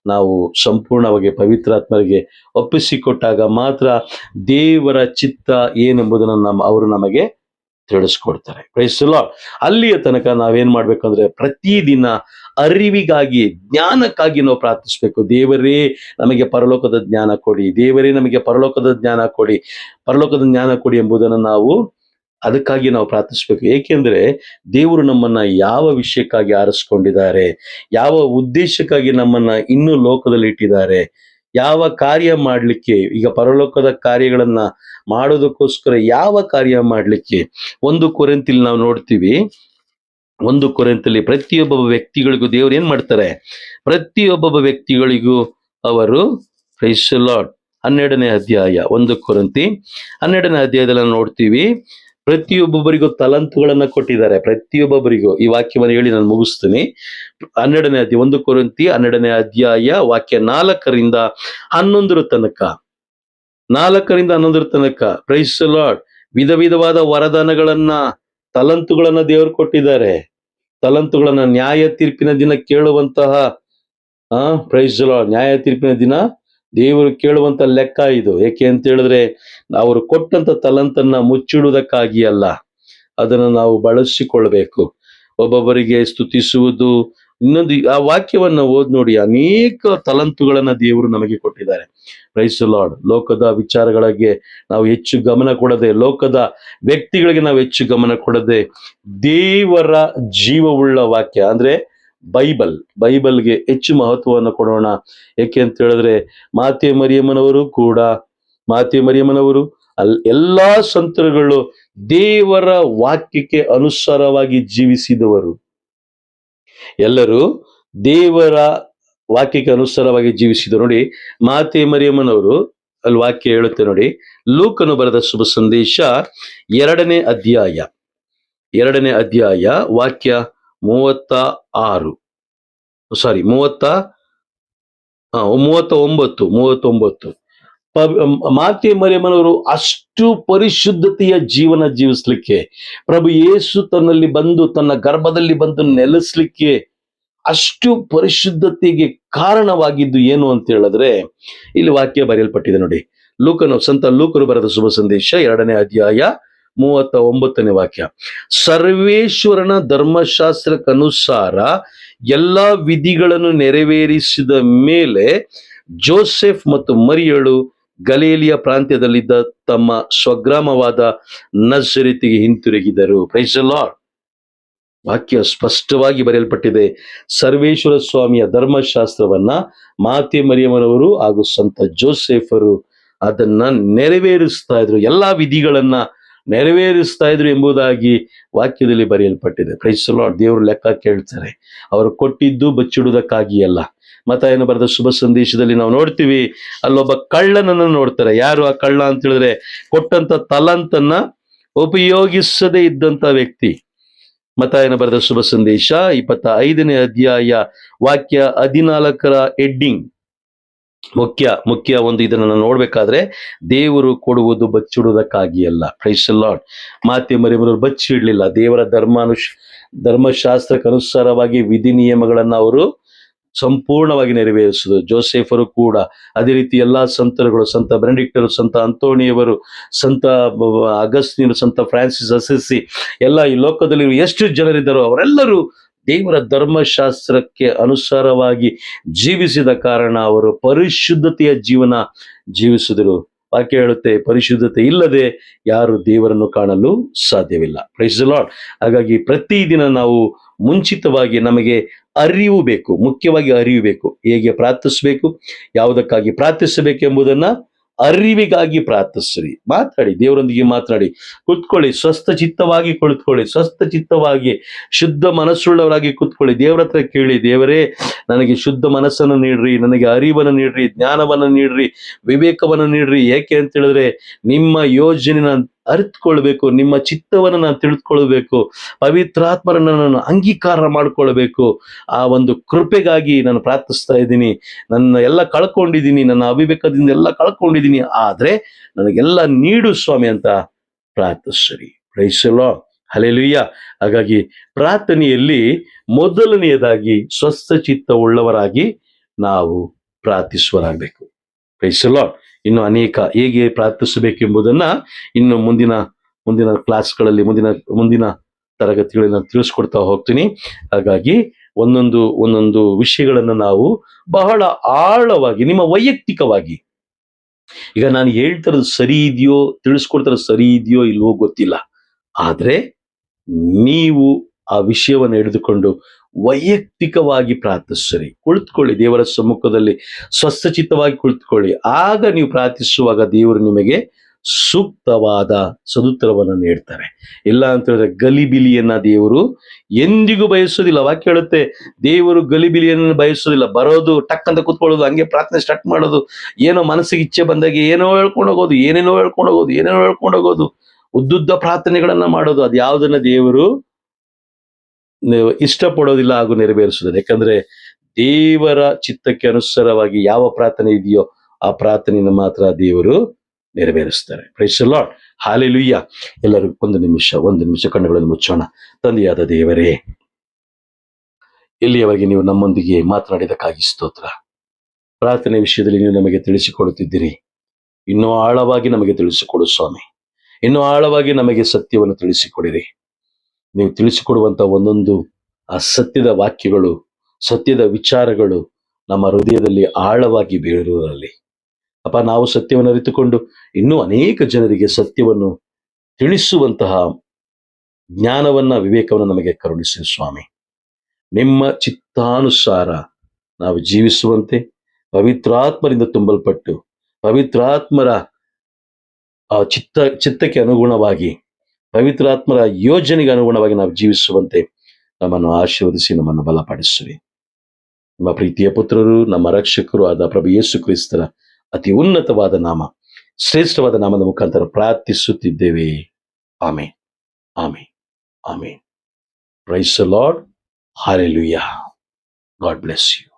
ನಾವು ಸಂಪೂರ್ಣವಾಗಿ ಪವಿತ್ರಾತ್ಮರಿಗೆ ಒಪ್ಪಿಸಿಕೊಟ್ಟಾಗ ಮಾತ್ರ ದೇವರ ಚಿತ್ತ ಏನೆಂಬುದನ್ನು ಅವರು ನಮಗೆ ತಿಳಿಸ್ಕೊಡ್ತಾರೆ. Price the lord. ಅಲ್ಲಿಯ ತನಕ ನಾವೇನ್ ಮಾಡ್ಬೇಕಂದ್ರೆ, ಪ್ರತಿದಿನ ಅರಿವಿಗಾಗಿ, ಜ್ಞಾನಕ್ಕಾಗಿ ನಾವು ಪ್ರಾರ್ಥಿಸ್ಬೇಕು. ದೇವರೇ ನಮಗೆ ಪರಲೋಕದ ಜ್ಞಾನ ಕೊಡಿ, ದೇವರೇ ನಮಗೆ ಪರಲೋಕದ ಜ್ಞಾನ ಕೊಡಿ, ಪರಲೋಕದ ಜ್ಞಾನ ಕೊಡಿ ಎಂಬುದನ್ನು ಅದಕ್ಕಾಗಿ ನಾವು ಪ್ರಾರ್ಥಿಸ್ಬೇಕು. ಏಕೆಂದ್ರೆ ದೇವರು ನಮ್ಮನ್ನ ಯಾವ ವಿಷಯಕ್ಕಾಗಿ ಆರಿಸ್ಕೊಂಡಿದ್ದಾರೆ, ಯಾವ ಉದ್ದೇಶಕ್ಕಾಗಿ ನಮ್ಮನ್ನ ಇನ್ನೂ ಲೋಕದಲ್ಲಿ ಇಟ್ಟಿದ್ದಾರೆ, ಯಾವ ಕಾರ್ಯ ಮಾಡಲಿಕ್ಕೆ, ಈಗ ಪರಲೋಕದ ಕಾರ್ಯಗಳನ್ನ ಮಾಡೋದಕ್ಕೋಸ್ಕರ ಯಾವ ಕಾರ್ಯ ಮಾಡಲಿಕ್ಕೆ. 1 ಕೊರಿಂಥದಲ್ಲಿ ನಾವು ನೋಡ್ತೀವಿ, 1 ಕೊರಿಂಥದಲ್ಲಿ ಪ್ರತಿಯೊಬ್ಬ ವ್ಯಕ್ತಿಗಳಿಗೂ ದೇವರು ಏನ್ ಮಾಡ್ತಾರೆ, ಪ್ರತಿಯೊಬ್ಬ ವ್ಯಕ್ತಿಗಳಿಗೂ ಅವರು, ಪ್ರೈಸ್ ದಿ ಲಾರ್ಡ್, 12ನೇ ಅಧ್ಯಾಯ 1 ಕೊರಿಂಥಿ 12ನೇ ಅಧ್ಯಾಯದಲ್ಲಿ ನಾವು ನೋಡ್ತೀವಿ, ಪ್ರತಿಯೊಬ್ಬೊಬ್ಬರಿಗೂ ತಲಂತುಗಳನ್ನ ಕೊಟ್ಟಿದ್ದಾರೆ. ಪ್ರತಿಯೊಬ್ಬೊಬ್ಬರಿಗೂ. ಈ ವಾಕ್ಯವನ್ನು ಹೇಳಿ ನಾನು ಮುಗಿಸ್ತೀನಿ. 12ನೇ ಅಧ್ಯಾಯ 1 ಕೊರಿಂಥಿ 12ನೇ ಅಧ್ಯಾಯ ವಾಕ್ಯ 4ರಿಂದ 11 ತನಕ, 4ರಿಂದ 11 ತನಕ. Praise the Lord. ವಿಧ ವಿಧವಾದ ವರದಾನಗಳನ್ನ, ತಲಂತುಗಳನ್ನ ದೇವರು ಕೊಟ್ಟಿದ್ದಾರೆ. ತಲಂತುಗಳನ್ನ ನ್ಯಾಯ ತೀರ್ಪಿನ ದಿನ ಕೇಳುವಂತಹ, ಪ್ರೈಸ್ ದಿ ಲಾರ್ಡ್, ನ್ಯಾಯ ತೀರ್ಪಿನ ದಿನ ದೇವರು ಕೇಳುವಂತ ಲೆಕ್ಕ ಇದು. ಏಕೆ ಅಂತ ಹೇಳಿದ್ರೆ, ಅವರು ಕೊಟ್ಟಂತ ತಲಂತನ್ನ ಮುಚ್ಚಿಡುವುದಕ್ಕಾಗಿ ಅಲ್ಲ, ಅದನ್ನು ನಾವು ಬಳಸಿಕೊಳ್ಬೇಕು. ಒಬ್ಬೊಬ್ಬರಿಗೆ ಸ್ತುತಿಸುವುದು, ಇನ್ನೊಂದು ಆ ವಾಕ್ಯವನ್ನ ಓದ್ ನೋಡಿ, ಅನೇಕ ತಲಂತುಗಳನ್ನ ದೇವರು ನಮಗೆ ಕೊಟ್ಟಿದ್ದಾರೆ. Praise the Lord. ಲೋಕದ ವಿಚಾರಗಳಿಗೆ ನಾವು ಹೆಚ್ಚು ಗಮನ ಕೊಡದೆ, ಲೋಕದ ವ್ಯಕ್ತಿಗಳಿಗೆ ನಾವು ಹೆಚ್ಚು ಗಮನ ಕೊಡದೆ, ದೇವರ ಜೀವವುಳ್ಳ ವಾಕ್ಯ ಅಂದ್ರೆ ಬೈಬಲ್ಗೆ ಹೆಚ್ಚು ಮಹತ್ವವನ್ನು ಕೊಡೋಣ. ಏಕೆ ಅಂತ ಹೇಳಿದ್ರೆ, ಮಾತೆ ಮರಿಯಮ್ಮನವರು ಎಲ್ಲಾ ಸಂತರುಗಳು ದೇವರ ವಾಕ್ಯಕ್ಕೆ ಅನುಸಾರವಾಗಿ ಜೀವಿಸಿದವರು. ಎಲ್ಲರೂ ದೇವರ ವಾಕ್ಯಕ್ಕೆ ಅನುಸಾರವಾಗಿ ಜೀವಿಸಿದರು. ನೋಡಿ, ಮಾತೆ ಮರಿಯಮ್ಮನವರು ಅಲ್ಲಿ ವಾಕ್ಯ ಹೇಳುತ್ತೆ ನೋಡಿ, ಲೂಕನು ಬರೆದ ಶುಭ ಸಂದೇಶ 2ನೇ ಅಧ್ಯಾಯ ವಾಕ್ಯ 39. ಮಾತೆ ಮರಿಯಮ್ಮನವರು ಅಷ್ಟು ಪರಿಶುದ್ಧತೆಯ ಜೀವನ ಜೀವಿಸ್ಲಿಕ್ಕೆ, ಪ್ರಭು ಯೇಸು ತನ್ನಲ್ಲಿ ಬಂದು, ತನ್ನ ಗರ್ಭದಲ್ಲಿ ಬಂದು ನೆಲೆಸ್ಲಿಕ್ಕೆ ಅಷ್ಟು ಪರಿಶುದ್ಧತೆಗೆ ಕಾರಣವಾಗಿದ್ದು ಏನು ಅಂತ ಹೇಳಿದ್ರೆ, ಇಲ್ಲಿ ವಾಕ್ಯ ಬರೆಯಲ್ಪಟ್ಟಿದೆ ನೋಡಿ. ಸಂತ ಲೂಕನು ಬರೆದ ಶುಭ ಸಂದೇಶ 2ನೇ ಅಧ್ಯಾಯ 39ನೇ ವಾಕ್ಯ. ಸರ್ವೇಶ್ವರನ ಧರ್ಮಶಾಸ್ತ್ರಕ್ಕನುಸಾರ ಎಲ್ಲಾ ವಿಧಿಗಳನ್ನು ನೆರವೇರಿಸಿದ ಮೇಲೆ ಜೋಸೆಫ್ ಮತ್ತು ಮರಿಯಳು ಗಲಿಲಾಯ ಪ್ರಾಂತ್ಯದಲ್ಲಿದ್ದ ತಮ್ಮ ಸ್ವಗ್ರಾಮವಾದ ನಜರೇತಿಗೆ ಹಿಂತಿರುಗಿದರು. Praise the lord. ವಾಕ್ಯ ಸ್ಪಷ್ಟವಾಗಿ ಬರೆಯಲ್ಪಟ್ಟಿದೆ. ಸರ್ವೇಶ್ವರ ಸ್ವಾಮಿಯ ಧರ್ಮಶಾಸ್ತ್ರವನ್ನ ಮಾತೆ ಮರಿಯಮ್ಮನವರು ಹಾಗೂ ಸಂತ ಜೋಸೆಫರು ಅದನ್ನ ನೆರವೇರಿಸ್ತಾ ಇದ್ರು, ಎಲ್ಲಾ ವಿಧಿಗಳನ್ನ ನೆರವೇರಿಸ್ತಾ ಇದ್ರು ಎಂಬುದಾಗಿ ವಾಕ್ಯದಲ್ಲಿ ಬರೆಯಲ್ಪಟ್ಟಿದೆ. Praise the Lord. ದೇವರು ಲೆಕ್ಕ ಕೇಳ್ತಾರೆ. ಅವರು ಕೊಟ್ಟಿದ್ದು ಬಚ್ಚಿಡುವುದಕ್ಕಾಗಿ ಅಲ್ಲ, ಮತ್ತಾಯನ ಬರೆದ ಶುಭ ಸಂದೇಶದಲ್ಲಿ ನಾವು ನೋಡ್ತೀವಿ, ಅಲ್ಲೊಬ್ಬ ಕಳ್ಳನನ್ನು ನೋಡ್ತಾರೆ. ಯಾರು ಆ ಕಳ್ಳ ಅಂತ ಹೇಳಿದ್ರೆ, ಕೊಟ್ಟಂತ ತಲಾಂತನ್ನ ಉಪಯೋಗಿಸದೇ ಇದ್ದಂತ ವ್ಯಕ್ತಿ. ಮತ್ತಾಯನ ಬರೆದ ಶುಭ ಸಂದೇಶ 25ನೇ ಅಧ್ಯಾಯ ವಾಕ್ಯ 14 ಹೆಡ್ಡಿಂಗ್ ಮುಖ್ಯ ಒಂದು ಇದನ್ನ ನಾವು ನೋಡ್ಬೇಕಾದ್ರೆ, ದೇವರು ಕೊಡುವುದು ಬಚ್ಚಿಡುವುದಕ್ಕಾಗಿ ಅಲ್ಲ. Praise the Lord. ಮಾತೆ ಮರಿಯಮ್ಮನವರು ಬಚ್ಚಿಡ್ಲಿಲ್ಲ. ದೇವರ ಧರ್ಮಶಾಸ್ತ್ರಕ್ಕನುಸಾರವಾಗಿ ವಿಧಿ ನಿಯಮಗಳನ್ನ ಅವರು ಸಂಪೂರ್ಣವಾಗಿ ನೆರವೇರಿಸಿದ್ರು. ಜೋಸೆಫರು ಕೂಡ ಅದೇ ರೀತಿ ಎಲ್ಲಾ ಸಂತರುಗಳು, ಸಂತ ಬೆನೆಡಿಕ್ಟರು, ಸಂತ ಅಂತೋಣಿಯವರು, ಸಂತ ಅಗಸ್ಟಿನರು, ಸಂತ ಫ್ರಾನ್ಸಿಸ್ ಅಸಿಸಿ, ಎಲ್ಲ ಈ ಲೋಕದಲ್ಲಿ ಎಷ್ಟು ಜನರಿದ್ದಾರೋ ಅವರೆಲ್ಲರೂ ದೇವರ ಧರ್ಮಶಾಸ್ತ್ರಕ್ಕೆ ಅನುಸಾರವಾಗಿ ಜೀವಿಸಿದ ಕಾರಣ ಅವರು ಪರಿಶುದ್ಧತೆಯ ಜೀವನ ಜೀವಿಸಿದರು. ವಾಕ್ಯ ಹೇಳುತ್ತೆ, ಪರಿಶುದ್ಧತೆ ಇಲ್ಲದೆ ಯಾರು ದೇವರನ್ನು ಕಾಣಲು ಸಾಧ್ಯವಿಲ್ಲ. Praise the Lord. ಹಾಗಾಗಿ ಪ್ರತಿದಿನ ನಾವು ಮುಂಚಿತವಾಗಿ ನಮಗೆ ಅರಿವು ಬೇಕು, ಮುಖ್ಯವಾಗಿ ಅರಿವು ಬೇಕು. ಹೇಗೆ ಪ್ರಾರ್ಥಿಸಬೇಕು, ಯಾವುದಕ್ಕಾಗಿ ಪ್ರಾರ್ಥಿಸಬೇಕೆಂಬುದನ್ನ ಅರಿವಿಗಾಗಿ ಪ್ರಾರ್ಥಿಸ್ರಿ. ಮಾತಾಡಿ, ದೇವರೊಂದಿಗೆ ಮಾತನಾಡಿ, ಕುತ್ಕೊಳ್ಳಿ, ಸ್ವಸ್ಥ ಚಿತ್ತವಾಗಿ ಕುಳಿತುಕೊಳ್ಳಿ, ಸ್ವಸ್ಥ ಚಿತ್ತವಾಗಿ ಶುದ್ಧ ಮನಸ್ಸುಳ್ಳವರಾಗಿ ಕುತ್ಕೊಳ್ಳಿ. ದೇವರ ಹತ್ರ ಕೇಳಿ, ದೇವರೇ ನನಗೆ ಶುದ್ಧ ಮನಸ್ಸನ್ನು ನೀಡ್ರಿ, ನನಗೆ ಅರಿವನ್ನು ನೀಡ್ರಿ, ಜ್ಞಾನವನ್ನು ನೀಡ್ರಿ, ವಿವೇಕವನ್ನು ನೀಡ್ರಿ. ಏಕೆ ಅಂತ ಹೇಳಿದ್ರೆ ನಿಮ್ಮ ಯೋಜನೆ ನಾನು ಅರಿತುಕೊಳ್ಬೇಕು, ನಿಮ್ಮ ಚಿತ್ತವನ್ನು ನಾನು ತಿಳಿದುಕೊಳ್ಬೇಕು, ಪವಿತ್ರಾತ್ಮರನ್ನು ನಾನು ಅಂಗೀಕಾರ ಮಾಡಿಕೊಳ್ಬೇಕು. ಆ ಒಂದು ಕೃಪೆಗಾಗಿ ನಾನು ಪ್ರಾರ್ಥಿಸ್ತಾ ಇದ್ದೀನಿ. ನನ್ನ ಎಲ್ಲ ಕಳ್ಕೊಂಡಿದ್ದೀನಿ, ನನ್ನ ಅವಿವೇಕದಿಂದ ಎಲ್ಲ ಕಳ್ಕೊಂಡಿದ್ದೀನಿ, ಆದ್ರೆ ನನಗೆಲ್ಲ ನೀಡು ಸ್ವಾಮಿ ಅಂತ ಪ್ರಾರ್ಥಿಸ್ರಿ. Praise the lord. ಹಲ್ಲೆಲೂಯಾ. ಹಾಗಾಗಿ ಪ್ರಾರ್ಥನೆಯಲ್ಲಿ ಮೊದಲನೆಯದಾಗಿ ಸ್ವಸ್ಥ ಚಿತ್ತ ಉಳ್ಳವರಾಗಿ ನಾವು ಪ್ರಾರ್ಥಿಸುವರಾಗಬೇಕು. Praise the lord. ಇನ್ನು ಅನೇಕ ಹೇಗೆ ಪ್ರಾರ್ಥಿಸಬೇಕೆಂಬುದನ್ನ ಇನ್ನು ಮುಂದಿನ ಕ್ಲಾಸ್ಗಳಲ್ಲಿ, ಮುಂದಿನ ತರಗತಿಗಳಲ್ಲಿ ನಾನು ತಿಳಿಸ್ಕೊಡ್ತಾ ಹೋಗ್ತೀನಿ. ಹಾಗಾಗಿ ಒಂದೊಂದು ವಿಷಯಗಳನ್ನು ನಾವು ಬಹಳ ಆಳವಾಗಿ, ನಿಮ್ಮ ವೈಯಕ್ತಿಕವಾಗಿ, ಈಗ ನಾನು ಹೇಳ್ತಿರೋದು ಸರಿ ಇದೆಯೋ, ತಿಳಿಸ್ಕೊಡ್ತಿರೋದು ಸರಿ ಇದೆಯೋ ಇಲ್ವೋ ಗೊತ್ತಿಲ್ಲ, ಆದ್ರೆ ನೀವು ಆ ವಿಷಯವನ್ನು ಹಿಡಿದುಕೊಂಡು ವೈಯಕ್ತಿಕವಾಗಿ ಪ್ರಾರ್ಥಿಸ್ರಿ. ಕುಳಿತುಕೊಳ್ಳಿ ದೇವರ ಸಮ್ಮುಖದಲ್ಲಿ, ಸ್ವಸ್ಥಚಿತ್ತವಾಗಿ ಕುಳಿತುಕೊಳ್ಳಿ. ಆಗ ನೀವು ಪ್ರಾರ್ಥಿಸುವಾಗ ದೇವರು ನಿಮಗೆ ಸೂಕ್ತವಾದ ಸದುತ್ತರವನ್ನು ನೀಡ್ತಾರೆ. ಇಲ್ಲ ಅಂತ ಹೇಳಿದ್ರೆ ಗಲಿಬಿಲಿಯನ್ನ ದೇವರು ಎಂದಿಗೂ ಬಯಸೋದಿಲ್ಲ. ವಾಕ್ಯ ಹೇಳುತ್ತೆ, ದೇವರು ಗಲಿಬಿಲಿಯನ್ನು ಬಯಸೋದಿಲ್ಲ. ಬರೋದು, ಟಕ್ ಅಂತ ಕೂತ್ಕೊಳ್ಳೋದು, ಹಂಗೆ ಪ್ರಾರ್ಥನೆ ಸ್ಟಾರ್ಟ್ ಮಾಡೋದು, ಏನೋ ಮನಸ್ಸಿಗೆ ಇಚ್ಛೆ ಬಂದಾಗ ಏನೇನೋ ಹೇಳ್ಕೊಂಡು ಹೋಗೋದು, ಉದ್ದುದ್ದ ಪ್ರಾರ್ಥನೆಗಳನ್ನ ಮಾಡೋದು, ಅದು ಯಾವುದನ್ನ ದೇವರು ಇಷ್ಟಪಡೋದಿಲ್ಲ ಹಾಗೂ ನೆರವೇರಿಸೋದಿಲ್ಲ. ಯಾಕಂದ್ರೆ ದೇವರ ಚಿತ್ತಕ್ಕೆ ಅನುಸಾರವಾಗಿ ಯಾವ ಪ್ರಾರ್ಥನೆ ಇದೆಯೋ ಆ ಪ್ರಾರ್ಥನೆಯನ್ನು ಮಾತ್ರ ದೇವರು ನೆರವೇರಿಸ್ತಾರೆ. Praise the lord. ಹಲ್ಲೆಲೂಯಾ. ಎಲ್ಲರೂ ಒಂದು ನಿಮಿಷ ಕಣ್ಣುಗಳನ್ನು ಮುಚ್ಚೋಣ. ತಂದೆಯಾದ ದೇವರೇ, ಇಲ್ಲಿಯವರೆಗೆ ನೀವು ನಮ್ಮೊಂದಿಗೆ ಮಾತನಾಡಿದಕ್ಕಾಗಿ ಸ್ತೋತ್ರ. ಪ್ರಾರ್ಥನೆ ವಿಷಯದಲ್ಲಿ ನೀವು ನಮಗೆ ತಿಳಿಸಿಕೊಡುತ್ತಿದ್ದೀರಿ. ಇನ್ನೂ ಆಳವಾಗಿ ನಮಗೆ ತಿಳಿಸಿಕೊಡು ಸ್ವಾಮಿ. ಇನ್ನೂ ಆಳವಾಗಿ ನಮಗೆ ಸತ್ಯವನ್ನು ತಿಳಿಸಿಕೊಡಿರಿ. ನೀವು ತಿಳಿಸಿಕೊಡುವಂತ ಒಂದೊಂದು ಆ ಸತ್ಯದ ವಾಕ್ಯಗಳು, ಸತ್ಯದ ವಿಚಾರಗಳು ನಮ್ಮ ಹೃದಯದಲ್ಲಿ ಆಳವಾಗಿ ಬೇರೂರಲ್ಲಿ ಅಪ್ಪ. ನಾವು ಸತ್ಯವನ್ನು ಅರಿತುಕೊಂಡು ಇನ್ನೂ ಅನೇಕ ಜನರಿಗೆ ಸತ್ಯವನ್ನು ತಿಳಿಸುವಂತಹ ಜ್ಞಾನವನ್ನ, ವಿವೇಕವನ್ನು ನಮಗೆ ಕರುಣಿಸಿ ಸ್ವಾಮಿ. ನಿಮ್ಮ ಚಿತ್ತಾನುಸಾರ ನಾವು ಜೀವಿಸುವಂತೆ, ಪವಿತ್ರಾತ್ಮರಿಂದ ತುಂಬಲ್ಪಟ್ಟು ಪವಿತ್ರಾತ್ಮರ ಚಿತ್ತಕ್ಕೆ ಅನುಗುಣವಾಗಿ, ಪವಿತ್ರಾತ್ಮರ ಯೋಜನೆಗೆ ಅನುಗುಣವಾಗಿ ನಾವು ಜೀವಿಸುವಂತೆ ನಮ್ಮನ್ನು ಆಶೀರ್ವದಿಸಿ, ನಮ್ಮನ್ನು ಬಲಪಡಿಸುವಿ. ನಮ್ಮ ಪ್ರೀತಿಯ ಪುತ್ರರು, ನಮ್ಮ ರಕ್ಷಕರು ಆದ ಪ್ರಭು ಯೇಸು ಕ್ರಿಸ್ತರ ಅತಿ ಉನ್ನತವಾದ ನಾಮ, ಶ್ರೇಷ್ಠವಾದ ನಾಮದ ಮುಖಾಂತರ ಪ್ರಾರ್ಥಿಸುತ್ತಿದ್ದೇವೆ. Amen, amen, amen. Praise the lord. Hallelujah. God bless you.